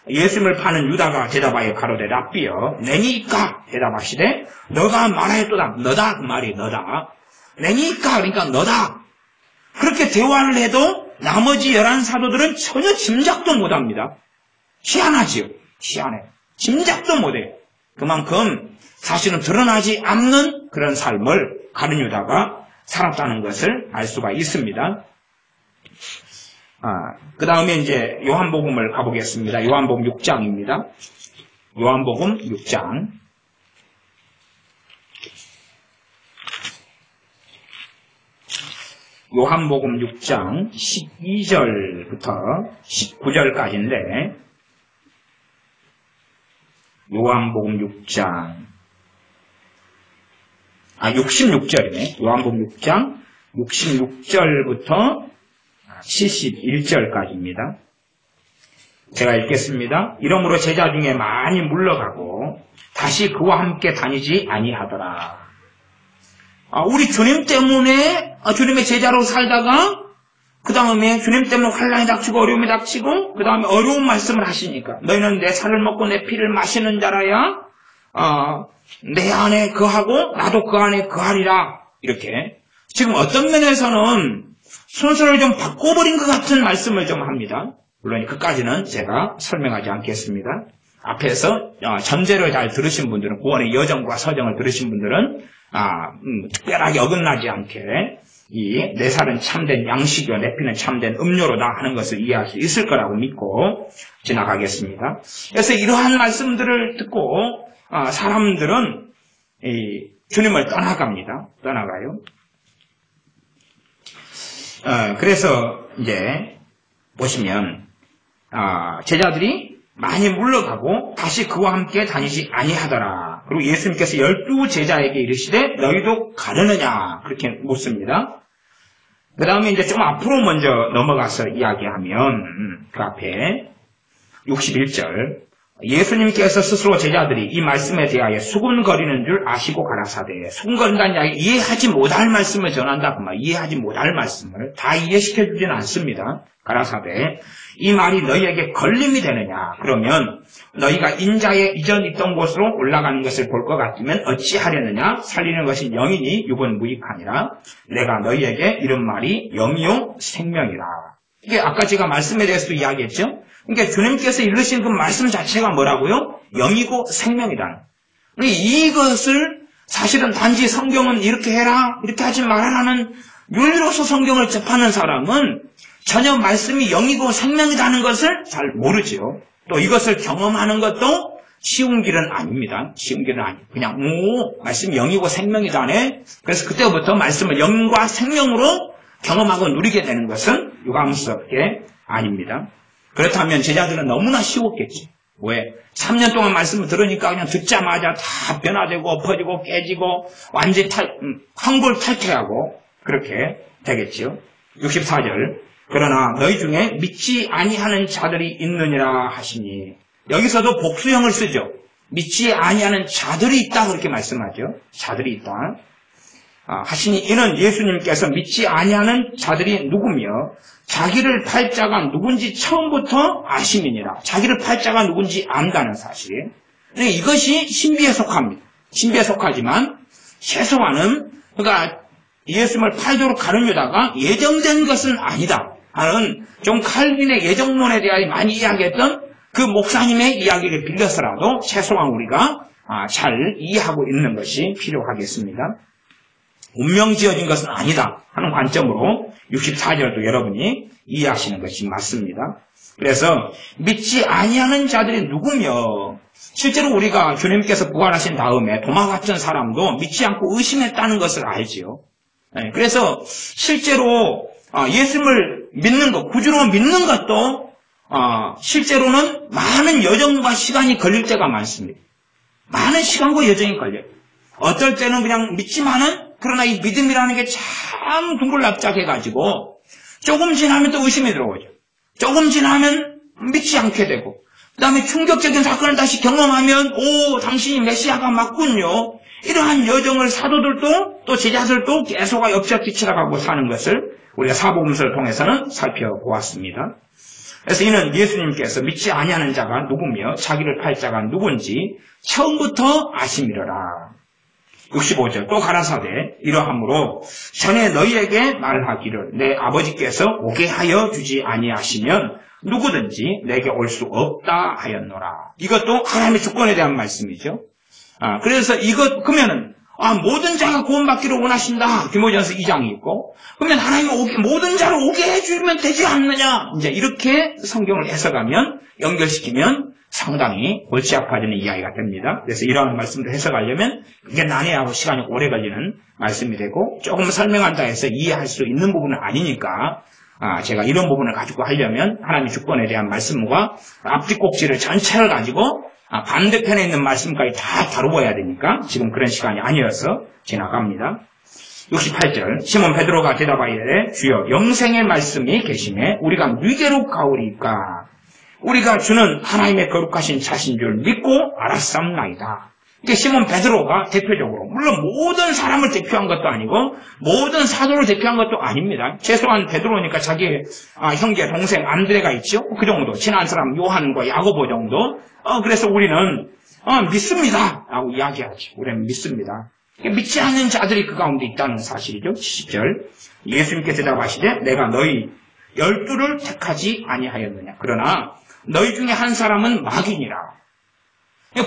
예수님을 파는 유다가 대답하여 가로되 랍비여 내니까 대답하시되 너가 말하였도다. 너다 그 말이 너다. 내니까 그러니까 너다. 그렇게 대화를 해도 나머지 11사도들은 전혀 짐작도 못합니다. 희한하지요. 희한해. 짐작도 못해요. 그만큼 사실은 드러나지 않는 그런 삶을 가룟 유다가 살았다는 것을 알 수가 있습니다. 그 다음에 이제 요한복음을 가보겠습니다. 요한복음 6장입니다. 요한복음 6장. 요한복음 6장 12절부터 19절까지인데, 요한복음 6장 66절이네. 요한복음 6장 66절부터 71절까지입니다. 제가 읽겠습니다. 이러므로 제자 중에 많이 물러가고 다시 그와 함께 다니지 아니하더라. 우리 주님 때문에 주님의 제자로 살다가 그 다음에 주님 때문에 환난이 닥치고 어려움이 닥치고 그 다음에 어려운 말씀을 하시니까 너희는 내 살을 먹고 내 피를 마시는 자라야 내 안에 거하고 나도 그 안에 거하리라. 이렇게 지금 어떤 면에서는 순서를 좀 바꿔버린 것 같은 말씀을 좀 합니다. 물론 그까지는 제가 설명하지 않겠습니다. 앞에서 전제를 잘 들으신 분들은, 구원의 여정과 서정을 들으신 분들은 특별하게 어긋나지 않게 이 내 살은 참된 양식이요 내 피는 참된 음료로다 하는 것을 이해할 수 있을 거라고 믿고 지나가겠습니다. 그래서 이러한 말씀들을 듣고 사람들은 주님을 떠나가요. 그래서 이제 보시면 제자들이 많이 물러가고 다시 그와 함께 다니지 아니하더라. 그리고 예수님께서 12 제자에게 이르시되 너희도 가려느냐 그렇게 묻습니다. 그 다음에 이제 좀 앞으로 먼저 넘어가서 이야기하면 그 앞에 61절 예수님께서 스스로 제자들이 이 말씀에 대하여 수군거리는 줄 아시고 가라사대. 수군거린다는 이야기 이해하지 못할 말씀을 전한다 그 말. 이해하지 못할 말씀을 다 이해시켜주지는 않습니다. 가라사대 이 말이 너희에게 걸림이 되느냐. 그러면 너희가 인자의 이전 있던 곳으로 올라가는 것을 볼 것 같으면 어찌하려느냐. 살리는 것이 영이니 육은 무익하니라. 내가 너희에게 이런 말이 영이요 생명이라. 이게 아까 제가 말씀에 대해서도 이야기했죠. 그러니까 주님께서 이르신 그 말씀 자체가 뭐라고요? 영이고 생명이다. 이것을 사실은 단지 성경은 이렇게 해라, 이렇게 하지 말아라는 윤리로서 성경을 접하는 사람은 전혀 말씀이 영이고 생명이라는 것을 잘 모르죠. 또 이것을 경험하는 것도 쉬운 길은 아닙니다. 쉬운 길은 아니에요. 그냥 말씀 영이고 생명이다네. 그래서 그때부터 말씀을 영과 생명으로 경험하고 누리게 되는 것은 유감스럽게 아닙니다. 그렇다면 제자들은 너무나 쉬웠겠지. 왜? 3년 동안 말씀을 들으니까 그냥 듣자마자 다 변화되고 엎어지고 깨지고 완전히 황골탈퇴하고 그렇게 되겠지요. 64절. 그러나 너희 중에 믿지 아니하는 자들이 있느니라 하시니, 여기서도 복수형을 쓰죠. 믿지 아니하는 자들이 있다 그렇게 말씀하죠. 자들이 있다. 하시니 이는 예수님께서 믿지 아니하는 자들이 누구며 자기를 팔 자가 누군지 처음부터 아심이니라. 자기를 팔 자가 누군지 안다는 사실. 이것이 신비에 속합니다. 신비에 속하지만 최소한은 그러니까 예수님을 팔도록 가룟 유다가 예정된 것은 아니다 하는 좀 칼빈의 예정론에 대하여 많이 이야기했던 그 목사님의 이야기를 빌려서라도 최소한 우리가 잘 이해하고 있는 것이 필요하겠습니다. 운명 지어진 것은 아니다 하는 관점으로 64절도 여러분이 이해하시는 것이 맞습니다. 그래서 믿지 아니하는 자들이 누구며, 실제로 우리가 주님께서 부활하신 다음에 도마 같은 사람도 믿지 않고 의심했다는 것을 알지요. 그래서 실제로 예수님을 믿는 것, 구주로 믿는 것도 실제로는 많은 여정과 시간이 걸릴 때가 많습니다. 많은 시간과 여정이 걸려요. 어떨 때는 그냥 믿지만은, 그러나 이 믿음이라는 게 참 둥글납작해가지고 조금 지나면 또 의심이 들어오죠. 조금 지나면 믿지 않게 되고, 그 다음에 충격적인 사건을 다시 경험하면 당신이 메시아가 맞군요. 이러한 여정을 사도들도 또 제자들도 계속 엽잡기 치러가고 사는 것을 우리가 사복음서를 통해서는 살펴보았습니다. 그래서 이는 예수님께서 믿지 아니하는 자가 누구며 자기를 팔 자가 누군지 처음부터 아심이러라. 65절 또 가라사대 이러함으로 전에 너희에게 말하기를 내 아버지께서 오게 하여 주지 아니하시면 누구든지 내게 올 수 없다 하였노라. 이것도 하나님의 주권에 대한 말씀이죠. 그래서 그러면은 모든 자가 구원받기를 원하신다. 디모데전서 2장이 있고, 그러면 하나님은 모든 자를 오게 해주면 되지 않느냐. 이제 이렇게 성경을 해석하면, 연결시키면 상당히 골치 아파지는 이야기가 됩니다. 그래서 이러한 말씀을 해석하려면 그게 난해하고 시간이 오래 걸리는 말씀이 되고, 조금 설명한다 해서 이해할 수 있는 부분은 아니니까, 제가 이런 부분을 가지고 하려면 하나님의 주권에 대한 말씀과 앞뒤 꼭지를 전체를 가지고 반대편에 있는 말씀까지 다 다루어야 되니까 지금 그런 시간이 아니어서 지나갑니다. 68절 시몬 베드로가 대답하이르되 주여 영생의 말씀이 계심에 우리가 누게로 가오리까. 우리가 주는 하나님의 거룩하신 자신 줄 믿고 알았사옵나이다. 이게 시몬 베드로가 대표적으로, 물론 모든 사람을 대표한 것도 아니고 모든 사도를 대표한 것도 아닙니다. 최소한 베드로니까 자기 형제 동생 안드레가 있죠. 그 정도, 친한 사람 요한과 야고보 정도. 그래서 우리는 믿습니다 라고 이야기하지. 우리는 믿습니다. 믿지 않는 자들이 그 가운데 있다는 사실이죠. 70절 예수님께 대답하시되 내가 너희 12를 택하지 아니하였느냐. 그러나 너희 중에 한 사람은 마귀니라.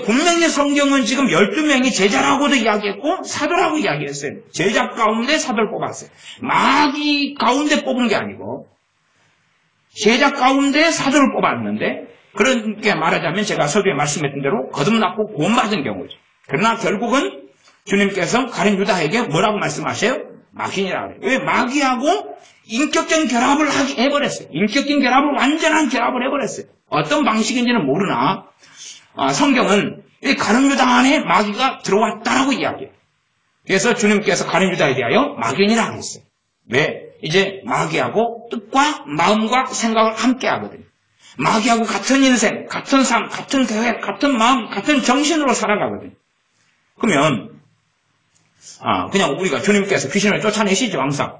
분명히 성경은 지금 12명이 제자라고도 이야기했고 사도라고 이야기했어요. 제자 가운데 사도를 뽑았어요. 마귀 가운데 뽑은 게 아니고 제자 가운데 사도를 뽑았는데, 그렇게 말하자면 제가 서두에 말씀했던 대로 거듭났고 구원받은 경우죠. 그러나 결국은 주님께서 가룟 유다에게 뭐라고 말씀하세요? 마귀니라 그래요. 왜? 마귀하고 인격적인 결합을 해버렸어요. 인격적인 결합을, 완전한 결합을 해버렸어요. 어떤 방식인지는 모르나 성경은 이 가룟 유다 안에 마귀가 들어왔다라고 이야기해요. 그래서 주님께서 가룟 유다에 대하여 마귀니라 했어요. 왜? 이제 마귀하고 뜻과 마음과 생각을 함께 하거든요. 마귀하고 같은 인생, 같은 삶, 같은 계획, 같은 마음, 같은 정신으로 살아가거든요. 그러면 그냥 우리가 주님께서 귀신을 쫓아내시죠, 항상.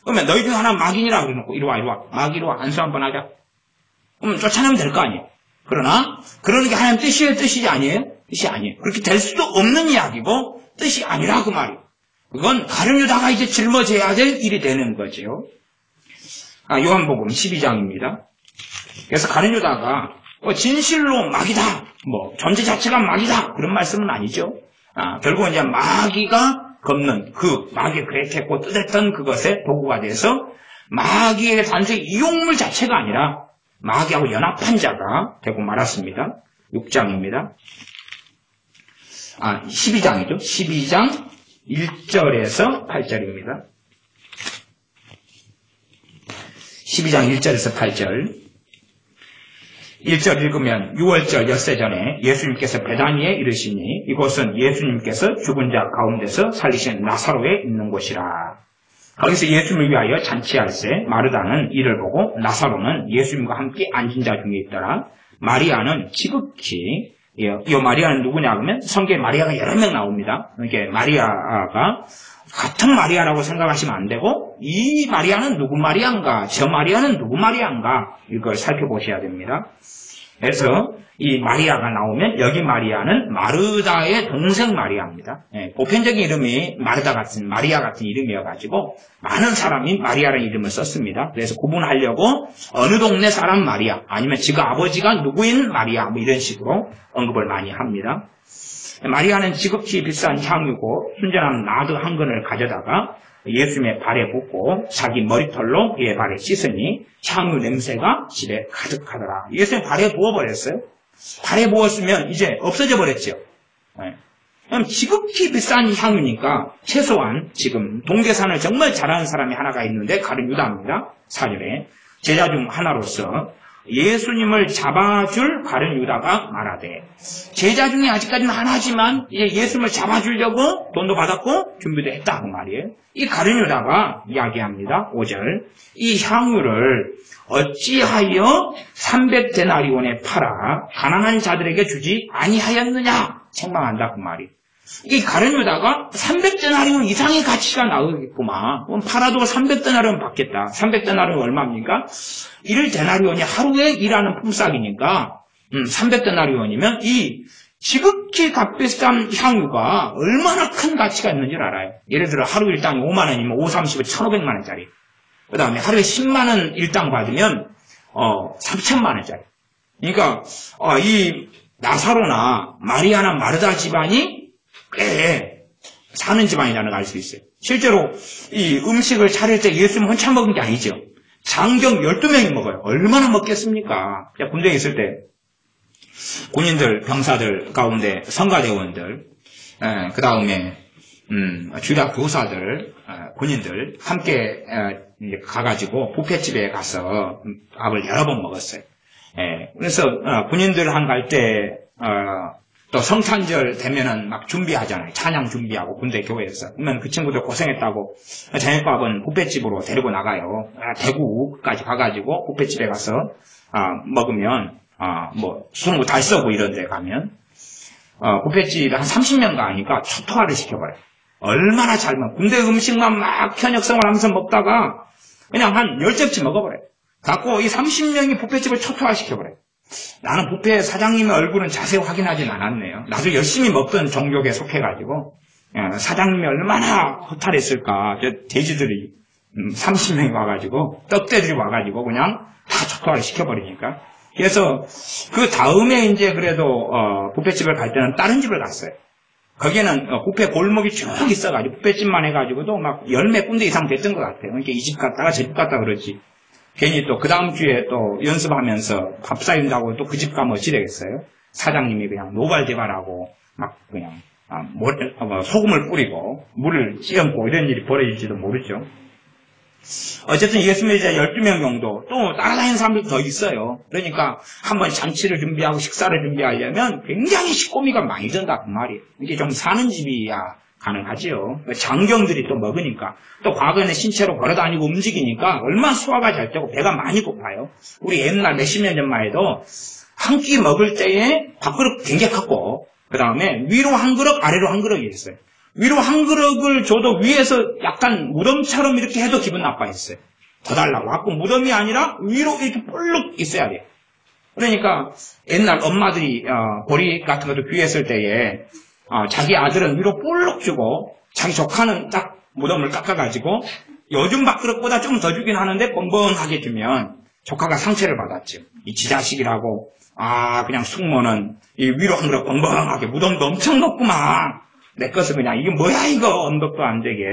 그러면 너희 중 하나 마귀니라 그래놓고 이리 와. 마귀로 와. 안수 한번 하자. 그러면 쫓아내면 될 거 아니에요. 그러나 그러는 게 하나님 뜻이 아니에요? 뜻이 아니에요. 그렇게 될 수도 없는 이야기고 뜻이 아니라 그 말이에요. 그건 가룟 유다가 이제 짊어져야 될 일이 되는 거죠. 요한복음 12장입니다. 그래서 가룟 유다가 진실로 마귀다, 존재 자체가 마귀다 그런 말씀은 아니죠. 결국은 이제 마귀가 겁는 마귀의 그랬겠고 뜻했던 그것의 도구가 돼서 마귀의 단순히 이용물 자체가 아니라 마귀하고 연합한 자가 되고 말았습니다. 6장입니다. 12장이죠. 12장 1절에서 8절입니다. 12장 1절에서 8절. 1절 읽으면 6월절 엿새 전에 예수님께서 베다니에 이르시니 이곳은 예수님께서 죽은 자 가운데서 살리신 나사로에 있는 곳이라. 거기서 예수님을 위하여 잔치할세 마르다는 이를 보고 나사로는 예수님과 함께 앉은 자 중에 있더라. 마리아는 지극히 이 마리아는 누구냐 하면 성경에 마리아가 여러 명 나옵니다. 이게 마리아가 같은 마리아라고 생각하시면 안 되고 이 마리아는 누구 마리아인가 저 마리아는 누구 마리아인가 이걸 살펴보셔야 됩니다. 그래서 이 마리아가 나오면 여기 마리아는 마르다의 동생 마리아입니다. 보편적인 이름이 마르다 같은 마리아 같은 이름이어가지고 많은 사람이 마리아라는 이름을 썼습니다. 그래서 구분하려고 어느 동네 사람 마리아 아니면 지가 아버지가 누구인 마리아 뭐 이런 식으로 언급을 많이 합니다. 마리아는 지극히 비싼 향유고 순전한 나드 한 근을 가져다가 예수님의 발에 붓고 자기 머리털로 그의 발에 씻으니 향유 냄새가 집에 가득하더라. 예수님 발에 부어버렸어요. 발에 부었으면 이제 없어져 버렸죠. 그럼 지극히 비싼 향유니까 최소한 지금 동계산을 정말 잘하는 사람이 하나가 있는데 가룟 유다입니다. 4절에 제자 중 하나로서 예수님을 잡아줄 가룟 유다가 말하되 제자 중에 아직까지는 하나지만 예수님을 잡아주려고 돈도 받았고 준비도 했다 그 말이에요. 이 가룟 유다가 이야기합니다. 5절 이 향유를 어찌하여 300데나리온에 팔아 가난한 자들에게 주지 아니하였느냐 책망한다 그 말이에요. 이 가룟 유다가 300데나리온 이상의 가치가 나오겠구만. 그럼 팔아도 300데나리온 받겠다. 300데나리온 얼마입니까? 1데나리온이 하루에 일하는 품삯이니까 300데나리온이면 이 지극히 값비싼 향유가 얼마나 큰 가치가 있는지를 알아요. 예를 들어 하루 일당이 5만 원이면 5, 30은 1,500만 원짜리. 그 다음에 하루에 10만 원 일당 받으면 3천만 원짜리. 그러니까 이 나사로나 마리아나 마르다 집안이 꽤 사는 집안이라는 걸 알 수 있어요. 실제로 이 음식을 차릴 때 예수님 혼자 먹은 게 아니죠. 장경 12명이 먹어요. 얼마나 먹겠습니까? 군대에 있을 때 군인들, 병사들 가운데 성가대원들, 그 다음에 주력 교사들, 군인들 함께 가가지고 뷔페집에 가서 밥을 여러 번 먹었어요. 그래서 군인들 한 갈 때 또 성탄절 되면은 막 준비하잖아요. 찬양 준비하고 군대 교회에서. 그러면 그 친구들 고생했다고 저녁밥은 뷔페집으로 데리고 나가요. 대구까지 가가지고 뷔페집에 가서 먹으면 뭐 술 다 써고 이런 데 가면 뷔페집에 한 30명 가니까 초토화를 시켜버려요. 얼마나 잘 먹어. 군대 음식만 막 현역생활 하면서 먹다가 그냥 한 10접시 먹어버려요. 갖고 이 30명이 뷔페집을 초토화 시켜버려요. 나는 뷔페 사장님의 얼굴은 자세히 확인하진 않았네요. 나도 열심히 먹던 종족에 속해가지고 사장님이 얼마나 허탈했을까. 돼지들이 30명이 와가지고 떡대들이 와가지고 그냥 다 초토화를 시켜버리니까. 그래서 그 다음에 이제 그래도 뷔페집을 갈 때는 다른 집을 갔어요. 거기에는 뷔페 골목이 쭉 있어가지고 뷔페집만 해가지고도 막 열몇 군데 이상 됐던 것 같아요. 그러니까 이 집 갔다가 저 집 갔다 그러지. 괜히 또 그 다음 주에 또 연습하면서 밥 사준다고 또 그 집 가면 어찌 되겠어요? 사장님이 그냥 노발대발하고 막 그냥 소금을 뿌리고 물을 찌얹고 이런 일이 벌어질지도 모르죠. 어쨌든 예수님의 이제 12명 정도 또 따라다니는 사람들도 더 있어요. 그러니까 한번 잔치를 준비하고 식사를 준비하려면 굉장히 식고미가 많이 든다 그 말이에요. 이게 좀 사는 집이야 가능하지요. 장경들이 또 먹으니까 또 과거에는 신체로 걸어다니고 움직이니까 얼마나 소화가 잘 되고 배가 많이 고파요. 우리 옛날 몇십 년 전만 해도 한 끼 먹을 때에 밥그릇 굉장히 컸고 그 다음에 위로 한 그릇 아래로 한 그릇이 있어요. 위로 한 그릇을 줘도 위에서 약간 무덤처럼 이렇게 해도 기분 나빠했어요. 더 달라고. 갖고 무덤이 아니라 위로 이렇게 볼록 있어야 돼요. 그러니까 옛날 엄마들이 보리 같은 것도 귀했을 때에 자기 아들은 위로 볼록 주고 자기 조카는 딱 무덤을 깎아가지고 요즘 밥그릇보다 좀 더 주긴 하는데 뻥뻥하게 주면 조카가 상처를 받았죠. 이 지자식이라고 그냥 숙모는 이 위로 한 그릇 뻥뻥하게 무덤도 엄청 높구만. 내 것을 그냥 이게 뭐야 이거 언덕도 안 되게.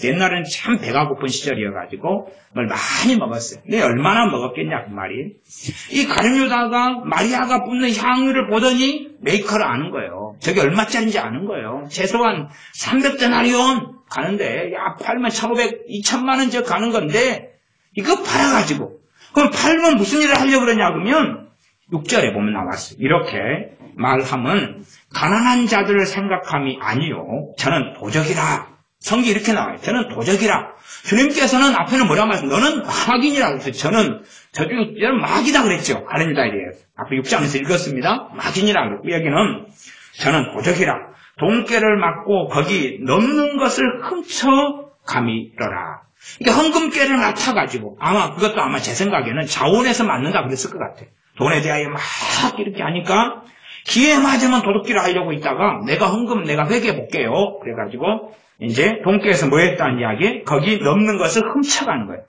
옛날에는 참 배가 고픈 시절이어가지고 뭘 많이 먹었어요. 근데 얼마나 먹었겠냐 그 말이. 이 가룟 유다가 마리아가 뿜는 향유를 보더니 메이커를 아는 거예요. 저게 얼마짜리인지 아는 거예요. 최소한 300데나리온 가는데 야 팔면 1,500, 2,000만 원 저 가는 건데 이거 팔아가지고 그럼 팔면 무슨 일을 하려고 그러냐 그러면 6절에 보면 나왔어요. 이렇게 말하면 가난한 자들을 생각함이 아니요 저는 도적이라. 성경이 이렇게 나와요. 저는 도적이라. 주님께서는 앞에는 뭐라고 말씀? 너는 마귀니라 그랬어요. 저는 마귀다 그랬죠. 가룟 유다에 대해서. 앞에 6장에서 읽었습니다. 마귀니라 그랬고 여기는 저는 도적이라. 돈깨를 맞고 거기 넣는 것을 훔쳐 감히더라. 이게 헌금깨를 맡아가지고 그것도 아마 제 생각에는 자원에서 맞는다 그랬을 것 같아요. 돈에 대하여 막 이렇게 하니까 기회 맞으면 도둑질을 하려고 있다가 내가 회개해 볼게요. 그래가지고 이제 돈깨에서 뭐 했다는 이야기? 거기 넣는 것을 훔쳐가는 거예요.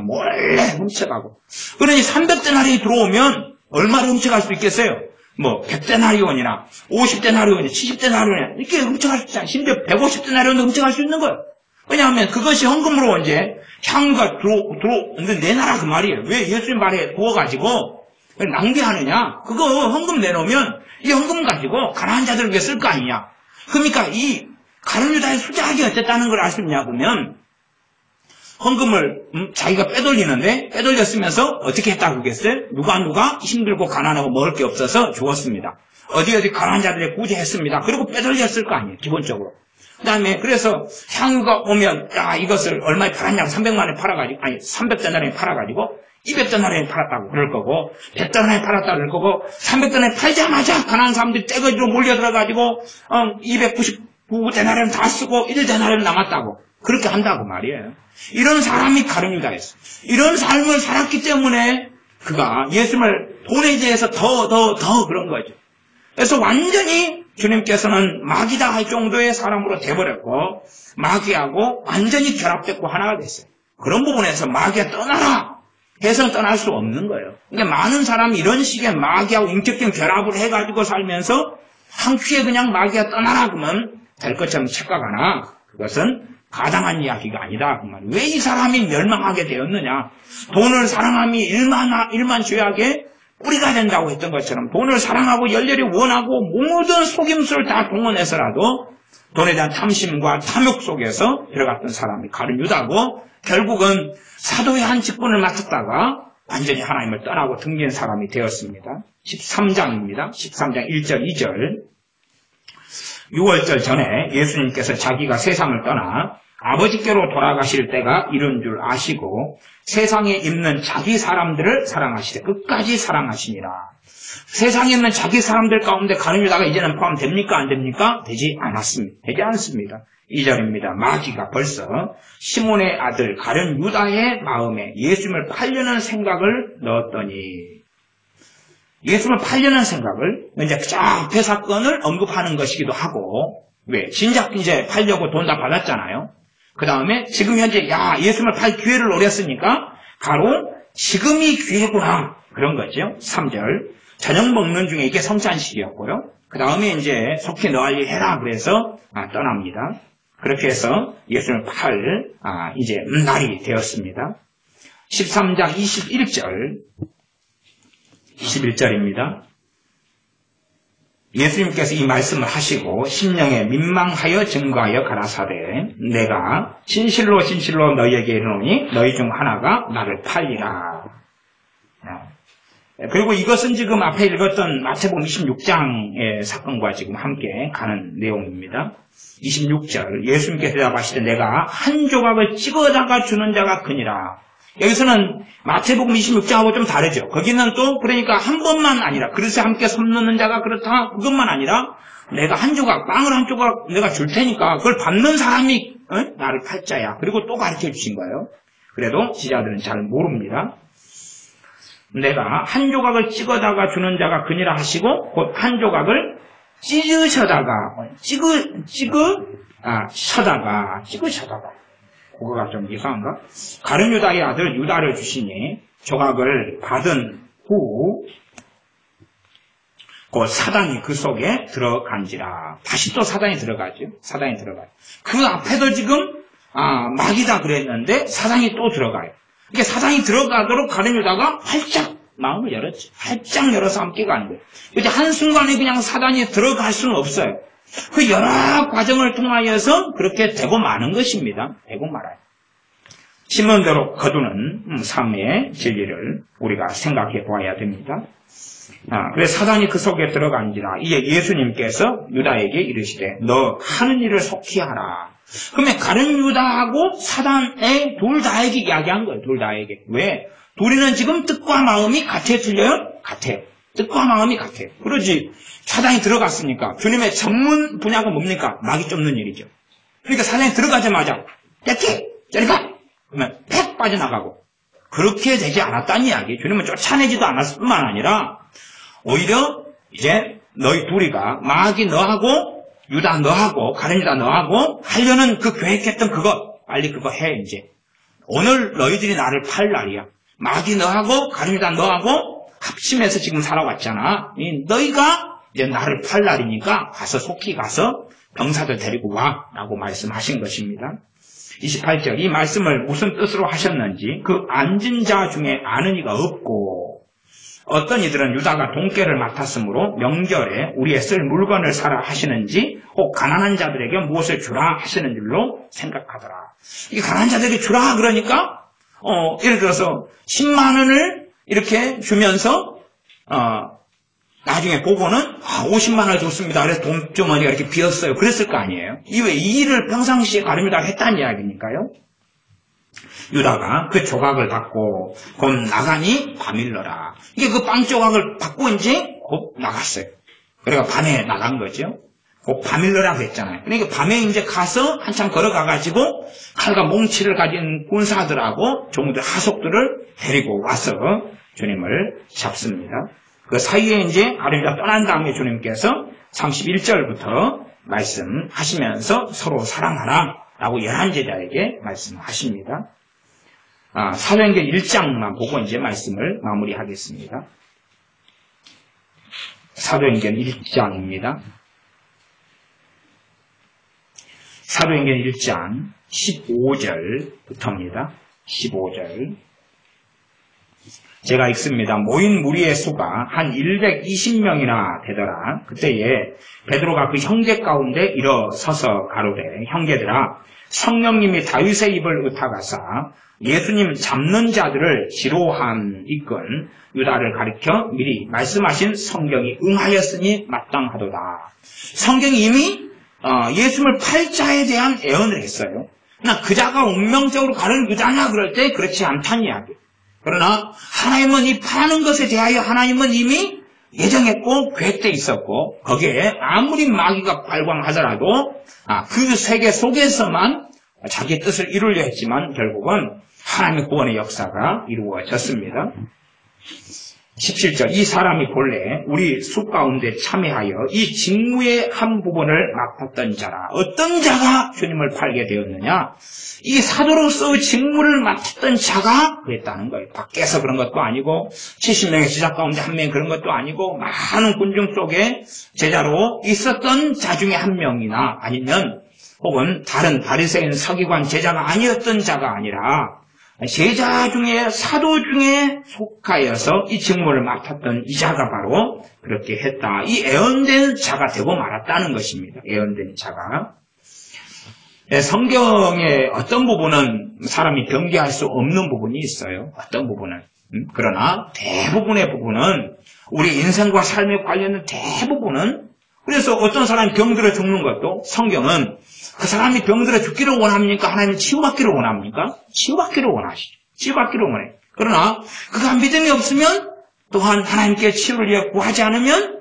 몰래 훔쳐가고. 그러니 300데나리온이 들어오면 얼마를 훔쳐갈 수 있겠어요? 뭐 100데나리온이나 50데나리온이나 70데나리온이나 이렇게 훔쳐갈 수 있잖아요. 심지어 150데나리온도 훔쳐갈 수 있는 거예요. 왜냐하면 그것이 헌금으로 이제 향유가 근데 내놔라 그 말이에요. 왜 예수님 말에 부어가지고 낭비하느냐? 그거 헌금 내놓으면 이 헌금 가지고 가난한 자들을 위해 쓸 거 아니냐? 그러니까 이 가룟 유다의 수작이 어땠다는 걸 알 수 있냐 그러면 헌금을 자기가 빼돌렸으면서 어떻게 했다고 그랬어요? 누가 힘들고 가난하고 먹을 게 없어서 주었습니다. 어디 가난한 자들에 구제했습니다. 그리고 빼돌렸을 거 아니에요. 기본적으로. 그 다음에 그래서 향유가 오면 이것을 얼마에 팔았냐고 300만원에 팔아가지고 300데나리온에 팔아가지고 200데나리온에 팔았다고 그럴 거고 100데나리온에 팔았다고 그럴 거고 300데나리온에 팔자마자 가난한 사람들이 떼거지로 몰려들어가지고 299데나리온 다 쓰고 1데나리온 남았다고 그렇게 한다고 말이에요. 이런 사람이 가룟 유다였어요. 이런 삶을 살았기 때문에 그가 예수님을 돈에 대해서 더 그런 거죠. 그래서 완전히 주님께서는 마귀다 할 정도의 사람으로 돼버렸고 마귀하고 완전히 결합됐고 하나가 됐어요. 그런 부분에서 마귀가 떠나라 해서는 떠날 수 없는 거예요. 그러니까 많은 사람이 이런 식의 마귀하고 인격적 결합을 해가지고 살면서 한 큐에 그냥 마귀가 떠나라 그러면 될 것처럼 착각하나 그것은 가당한 이야기가 아니다. 왜 이 사람이 멸망하게 되었느냐? 돈을 사랑함이 일만 죄악의 뿌리가 된다고 했던 것처럼 돈을 사랑하고 열렬히 원하고 모든 속임수를 다 동원해서라도 돈에 대한 탐심과 탐욕 속에서 들어갔던 사람이 가룟 유다고 결국은 사도의 한 직분을 맡았다가 완전히 하나님을 떠나고 등진 사람이 되었습니다. 13장입니다. 13장 1절 2절 6월절 전에 예수님께서 자기가 세상을 떠나 아버지께로 돌아가실 때가 이른 줄 아시고 세상에 있는 자기 사람들을 사랑하시되 끝까지 사랑하시니라. 세상에 있는 자기 사람들 가운데 가룟 유다가 이제는 포함됩니까? 안 됩니까? 되지 않습니다. 2절입니다. 마귀가 벌써 시몬의 아들 가룟 유다의 마음에 예수님을 팔려는 생각을 넣었더니 예수님을 팔려는 생각을 이제 저 앞에 사건을 언급하는 것이기도 하고 왜? 진작 이제 팔려고 돈 다 받았잖아요. 그 다음에 지금 현재 예수님을 팔 기회를 노렸으니까 바로 지금이 기회구나 그런 거죠. 3절 저녁 먹는 중에 이게 성찬식이었고요. 그 다음에 이제 속히 너할 일 해라 그래서 떠납니다. 그렇게 해서 예수님을 팔 이제 날이 되었습니다. 13장 21절입니다. 예수님께서 이 말씀을 하시고 심령에 민망하여 증거하여 가라사대 내가 진실로 너희에게 이르노니 너희 중 하나가 나를 팔리라. 그리고 이것은 지금 앞에 읽었던 마태복음 26장의 사건과 지금 함께 가는 내용입니다. 26절 예수님께서 대답하시되 내가 한 조각을 찍어다가 주는 자가 그니라. 여기서는 마태복음 26장하고 좀 다르죠. 거기는 또 그러니까 한 번만 아니라 그릇에 함께 손 넣는 자가 그렇다 그것만 아니라 내가 한 조각 빵을 한 조각 내가 줄 테니까 그걸 받는 사람이 나를 팔 자야. 그리고 또 가르쳐 주신 거예요. 그래도 지자들은 잘 모릅니다. 내가 한 조각을 찍어다가 주는 자가 그니라 하시고 곧 한 조각을 찍으셔다가 그거가 좀 이상한가? 가룟 유다의 아들 유다를 주시니 조각을 받은 후 그 사단이 그 속에 들어간지라. 다시 또 사단이 들어가죠. 사단이 들어가요. 그 앞에도 지금 마귀다 그랬는데 사단이 또 들어가요. 이게 사단이 들어가도록 가룟 유다가 활짝 마음을 열었죠. 활짝 열어서 함께 가는 거예요. 근데 한순간에 그냥 사단이 들어갈 수는 없어요. 그 여러 과정을 통하여서 그렇게 되고 마는 것입니다. 되고 말아요. 시몬대로 거두는 삶의 진리를 우리가 생각해 보아야 됩니다. 그래서 사단이 그 속에 들어간지라. 이제 예수님께서 유다에게 이르시되 너 하는 일을 속히 하라. 그러면 가룟 유다하고 사단의 둘 다에게 이야기한 거예요. 둘 다에게. 왜? 둘이는 지금 뜻과 마음이 같아요? 틀려요? 같아요. 뜻과 마음이 같아요. 그러지. 사단이 들어갔으니까 주님의 전문 분야가 뭡니까? 마귀 쫓는 일이죠. 그러니까 사단이 들어가자마자 떼끼! 저리 가! 그러면 팩 빠져나가고. 그렇게 되지 않았다는 이야기. 주님은 쫓아내지도 않았을 뿐만 아니라 오히려 이제 너희 둘이가 마귀 너하고 유다 너하고 가룟 유다 너하고 하려는 그 계획했던 그것 빨리 그거 해 이제. 오늘 너희들이 나를 팔 날이야. 마귀 너하고 가룟 유다 너하고 합심해서 지금 살아왔잖아. 너희가 이제 나를 팔 날이니까 가서 속히 가서 병사들 데리고 와 라고 말씀하신 것입니다. 28절 이 말씀을 무슨 뜻으로 하셨는지 그 앉은 자 중에 아는 이가 없고 어떤 이들은 유다가 돈깨를 맡았으므로 명절에 우리의 쓸 물건을 사라 하시는지 혹 가난한 자들에게 무엇을 주라 하시는 줄로 생각하더라. 이 가난한 자들에게 주라 그러니까 예를 들어서 10만 원을 이렇게 주면서 나중에 보고는 50만 원을 줬습니다. 그래서 돈주머니가 이렇게 비었어요. 그랬을 거 아니에요. 이 일을 평상시에 가룟 유다가 했다는 이야기니까요. 유다가 그 조각을 받고 곧 나가니 밤일러라. 이게 그 빵 조각을 받고 이제 곧 나갔어요. 그러니까 밤에 나간 거죠. 곧 밤일러라 그랬잖아요. 그러니까 밤에 이제 가서 한참 걸어가가지고 칼과 몽치를 가진 군사들하고 종들 하속들을 데리고 와서 주님을 잡습니다. 그 사이에 이제 가룟 유다 떠난 다음에 주님께서 31절부터 말씀하시면서 서로 사랑하라 라고 11제자에게 말씀하십니다. 사도행전 1장만 보고 이제 말씀을 마무리하겠습니다. 사도행전 1장입니다. 사도행전 1장 15절부터입니다. 15절. 제가 읽습니다. 모인 무리의 수가 한 120명이나 되더라. 그때에 베드로가 그 형제 가운데 일어서서 가로되 형제들아 성령님이 다윗의 입을 의탁하사 예수님 잡는 자들을 지로한 이끈 유다를 가리켜 미리 말씀하신 성경이 응하였으니 마땅하도다. 성경이 이미 예수님을 팔 자에 대한 예언을 했어요. 그러나 그 자가 운명적으로 가는 유다냐 그럴 때 그렇지 않다는 이야기. 그러나 하나님은 이 파는 것에 대하여 하나님은 이미 예정했고 계획되어 있었고 거기에 아무리 마귀가 발광하더라도 그 세계 속에서만 자기의 뜻을 이루려 했지만 결국은 하나님의 구원의 역사가 이루어졌습니다. 17절 이 사람이 본래 우리 수 가운데 참여하여 이 직무의 한 부분을 맡았던 자라. 어떤 자가 주님을 팔게 되었느냐? 이 사도로서의 직무를 맡았던 자가 그랬다는 거예요. 밖에서 그런 것도 아니고 70명의 제자 가운데 한 명이 그런 것도 아니고 많은 군중 속에 제자로 있었던 자 중에 한 명이나 아니면 혹은 다른 바리새인 서기관 제자가 아니었던 자가 아니라 제자 중에 사도 중에 속하여서 이 직무를 맡았던 이 자가 바로 그렇게 했다. 이 예언된 자가 되고 말았다는 것입니다. 예언된 자가. 성경의 어떤 부분은 사람이 변개할 수 없는 부분이 있어요. 어떤 부분은. 그러나 대부분의 부분은 우리 인생과 삶에 관련된 대부분은 그래서 어떤 사람이 병들어 죽는 것도 성경은 그 사람이 병들어 죽기를 원합니까? 하나님은 치유받기를 원합니까? 치유받기를 원하시죠. 치유받기를 원해요. 그러나 그가 믿음이 없으면 또한 하나님께 치유를 위해 구하지 않으면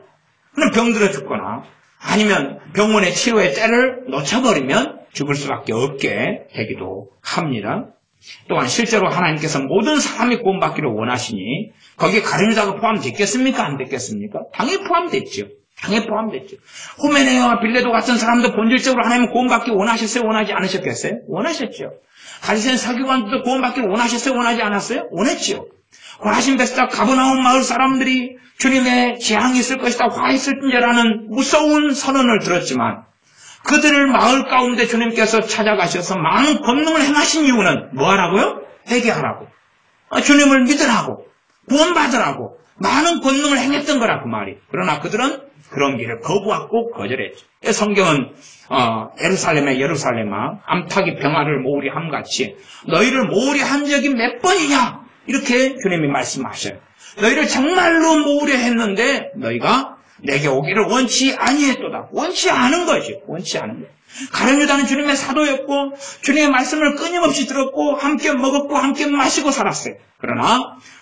그는 병들어 죽거나 아니면 병원의 치료의 때를 놓쳐버리면 죽을 수밖에 없게 되기도 합니다. 또한 실제로 하나님께서 모든 사람이 구원받기를 원하시니 거기에 가룟 유다가 포함됐겠습니까? 안 됐겠습니까? 당연히 포함됐죠. 당연히 포함됐죠. 호메네와 빌레도 같은 사람도 본질적으로 하나님은 구원받기 원하셨어요? 원하지 않으셨겠어요? 원하셨죠. 바리새인 서기관들도 구원받기를 원하셨어요? 원하지 않았어요? 원했죠. 고라신 베스다 가버나움 마을 사람들이 주님의 재앙이 있을 것이다, 화 있을지라는 무서운 선언을 들었지만 그들을 마을 가운데 주님께서 찾아가셔서 많은 권능을 행하신 이유는 뭐하라고요? 회개하라고, 주님을 믿으라고, 구원받으라고 많은 권능을 행했던 거라 그 말이. 그러나 그들은 그런 길을 거부하고 거절했죠. 성경은 예루살렘아 암탉이 병아를 모으리 함같이 너희를 모으리 한 적이 몇 번이냐 이렇게 주님이 말씀하셔요. 너희를 정말로 모으려 했는데 너희가 내게 오기를 원치 아니했도다. 원치 않은 거지. 원치 않은 거. 가룟 유다는 주님의 사도였고 주님의 말씀을 끊임없이 들었고 함께 먹었고 함께 마시고 살았어요.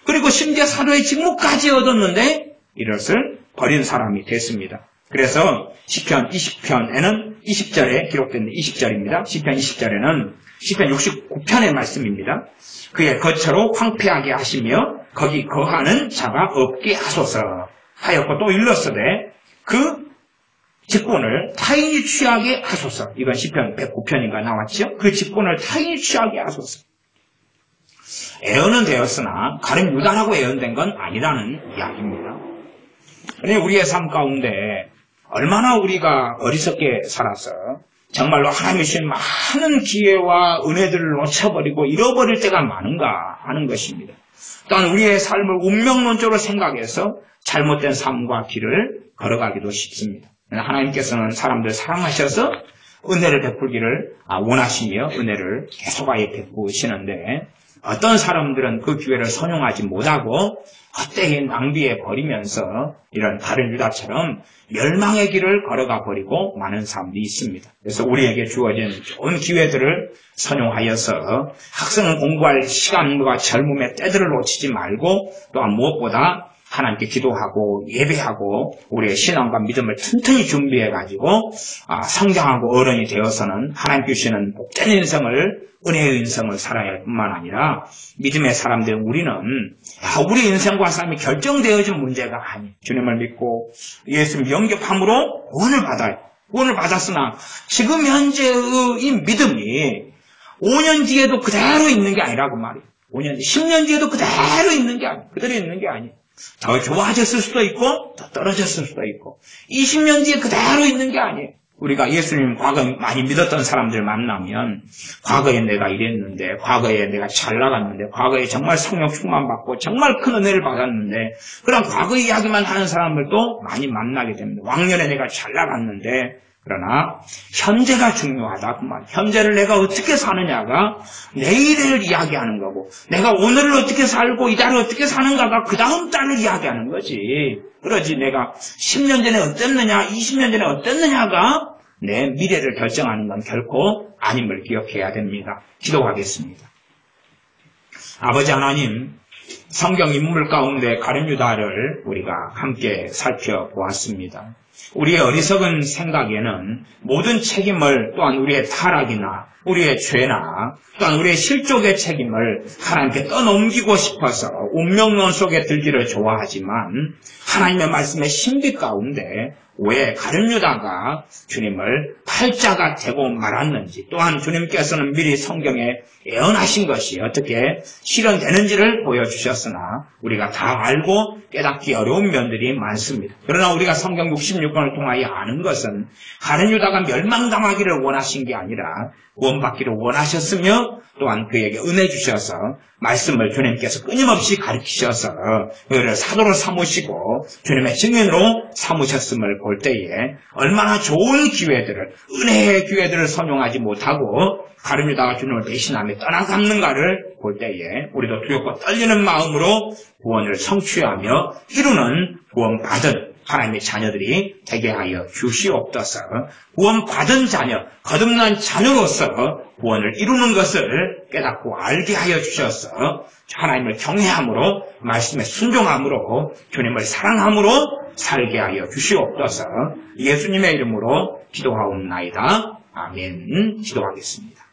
그리고 심지어 사도의 직무까지 얻었는데 이것을 버린 사람이 됐습니다. 그래서 시편 20편에는 20절에 기록된 20절입니다. 시편 20절에는 시편 69편의 말씀입니다. 그의 거처로 황폐하게 하시며 거기 거하는 자가 없게 하소서 하였고 또 일렀으되 그 직분을 타인이 취하게 하소서. 이건 시편 109편인가 나왔죠. 그 직분을 타인이 취하게 하소서. 애언은 되었으나 가룟 유다라고 애언된 건 아니라는 이야기입니다. 그런데 우리의 삶 가운데 얼마나 우리가 어리석게 살아서 정말로 하나님이 주신 많은 기회와 은혜들을 놓쳐버리고 잃어버릴 때가 많은가 하는 것입니다. 또한 우리의 삶을 운명론적으로 생각해서 잘못된 삶과 길을 걸어가기도 쉽습니다. 하나님께서는 사람들 사랑하셔서 은혜를 베풀기를 원하시며 은혜를 계속하여 베푸시는데 어떤 사람들은 그 기회를 선용하지 못하고 헛되이 낭비해 버리면서 이런 다른 유다처럼 멸망의 길을 걸어가 버리고 많은 사람들이 있습니다. 그래서 우리에게 주어진 좋은 기회들을 선용하여서 학생은 공부할 시간과 젊음의 때들을 놓치지 말고 또한 무엇보다 하나님께 기도하고 예배하고 우리의 신앙과 믿음을 튼튼히 준비해가지고 성장하고 어른이 되어서는 하나님께 주시는 복된 인생을, 은혜의 인생을 살아야 할 뿐만 아니라 믿음의 사람들 우리는 우리 인생과 삶이 결정되어진 문제가 아니에요. 주님을 믿고 예수님 영접함으로 구원을 받아요. 구원을 받았으나 지금 현재의 이 믿음이 5년 뒤에도 그대로 있는 게 아니라고 말이에요. 5년 뒤, 10년 뒤에도 그대로 있는 게 아니에요. 그대로 있는 게 아니에요. 더 좋아졌을 수도 있고 더 떨어졌을 수도 있고 20년 뒤에 그대로 있는 게 아니에요. 우리가 예수님 과거에 많이 믿었던 사람들 만나면 과거에 내가 이랬는데 과거에 내가 잘 나갔는데 과거에 정말 성령 충만받고 정말 큰 은혜를 받았는데 그런 과거 이야기만 하는 사람들도 많이 만나게 됩니다. 왕년에 내가 잘 나갔는데 그러나 현재가 중요하다 그 말. 현재를 내가 어떻게 사느냐가 내일을 이야기하는 거고 내가 오늘을 어떻게 살고 이달을 어떻게 사는가가 그 다음 달을 이야기하는 거지. 그러지 내가 10년 전에 어땠느냐 20년 전에 어땠느냐가 내 미래를 결정하는 건 결코 아님을 기억해야 됩니다. 기도하겠습니다. 아버지 하나님, 성경 인물 가운데 가룟 유다를 우리가 함께 살펴보았습니다. 우리의 어리석은 생각에는 모든 책임을 또한 우리의 타락이나 우리의 죄나 또한 우리의 실족의 책임을 하나님께 떠넘기고 싶어서 운명론 속에 들기를 좋아하지만 하나님의 말씀의 신비 가운데 왜 가룟 유다가 주님을 팔자가 되고 말았는지 또한 주님께서는 미리 성경에 예언하신 것이 어떻게 실현되는지를 보여주셨으나 우리가 다 알고 깨닫기 어려운 면들이 많습니다. 그러나 우리가 성경 66권을 통하여 아는 것은 가룟 유다가 멸망당하기를 원하신 게 아니라 구원받기를 원하셨으며 또한 그에게 은혜 주셔서 말씀을 주님께서 끊임없이 가르치셔서 그를 사도로 삼으시고 주님의 증인으로 삼으셨음을 볼 때에 얼마나 좋은 기회들을 은혜의 기회들을 선용하지 못하고 가룟 유다가 주님을 배신하며 떠나갔는가를 볼 때에 우리도 두렵고 떨리는 마음으로 구원을 성취하며 이루는 구원받은 하나님의 자녀들이 되게 하여 주시옵소서. 구원받은 자녀, 거듭난 자녀로서 구원을 이루는 것을 깨닫고 알게 하여 주셔서 하나님을 경외함으로 말씀에 순종함으로 주님을 사랑함으로 살게 하여 주시옵소서. 예수님의 이름으로 기도하옵나이다. 아멘. 기도하겠습니다.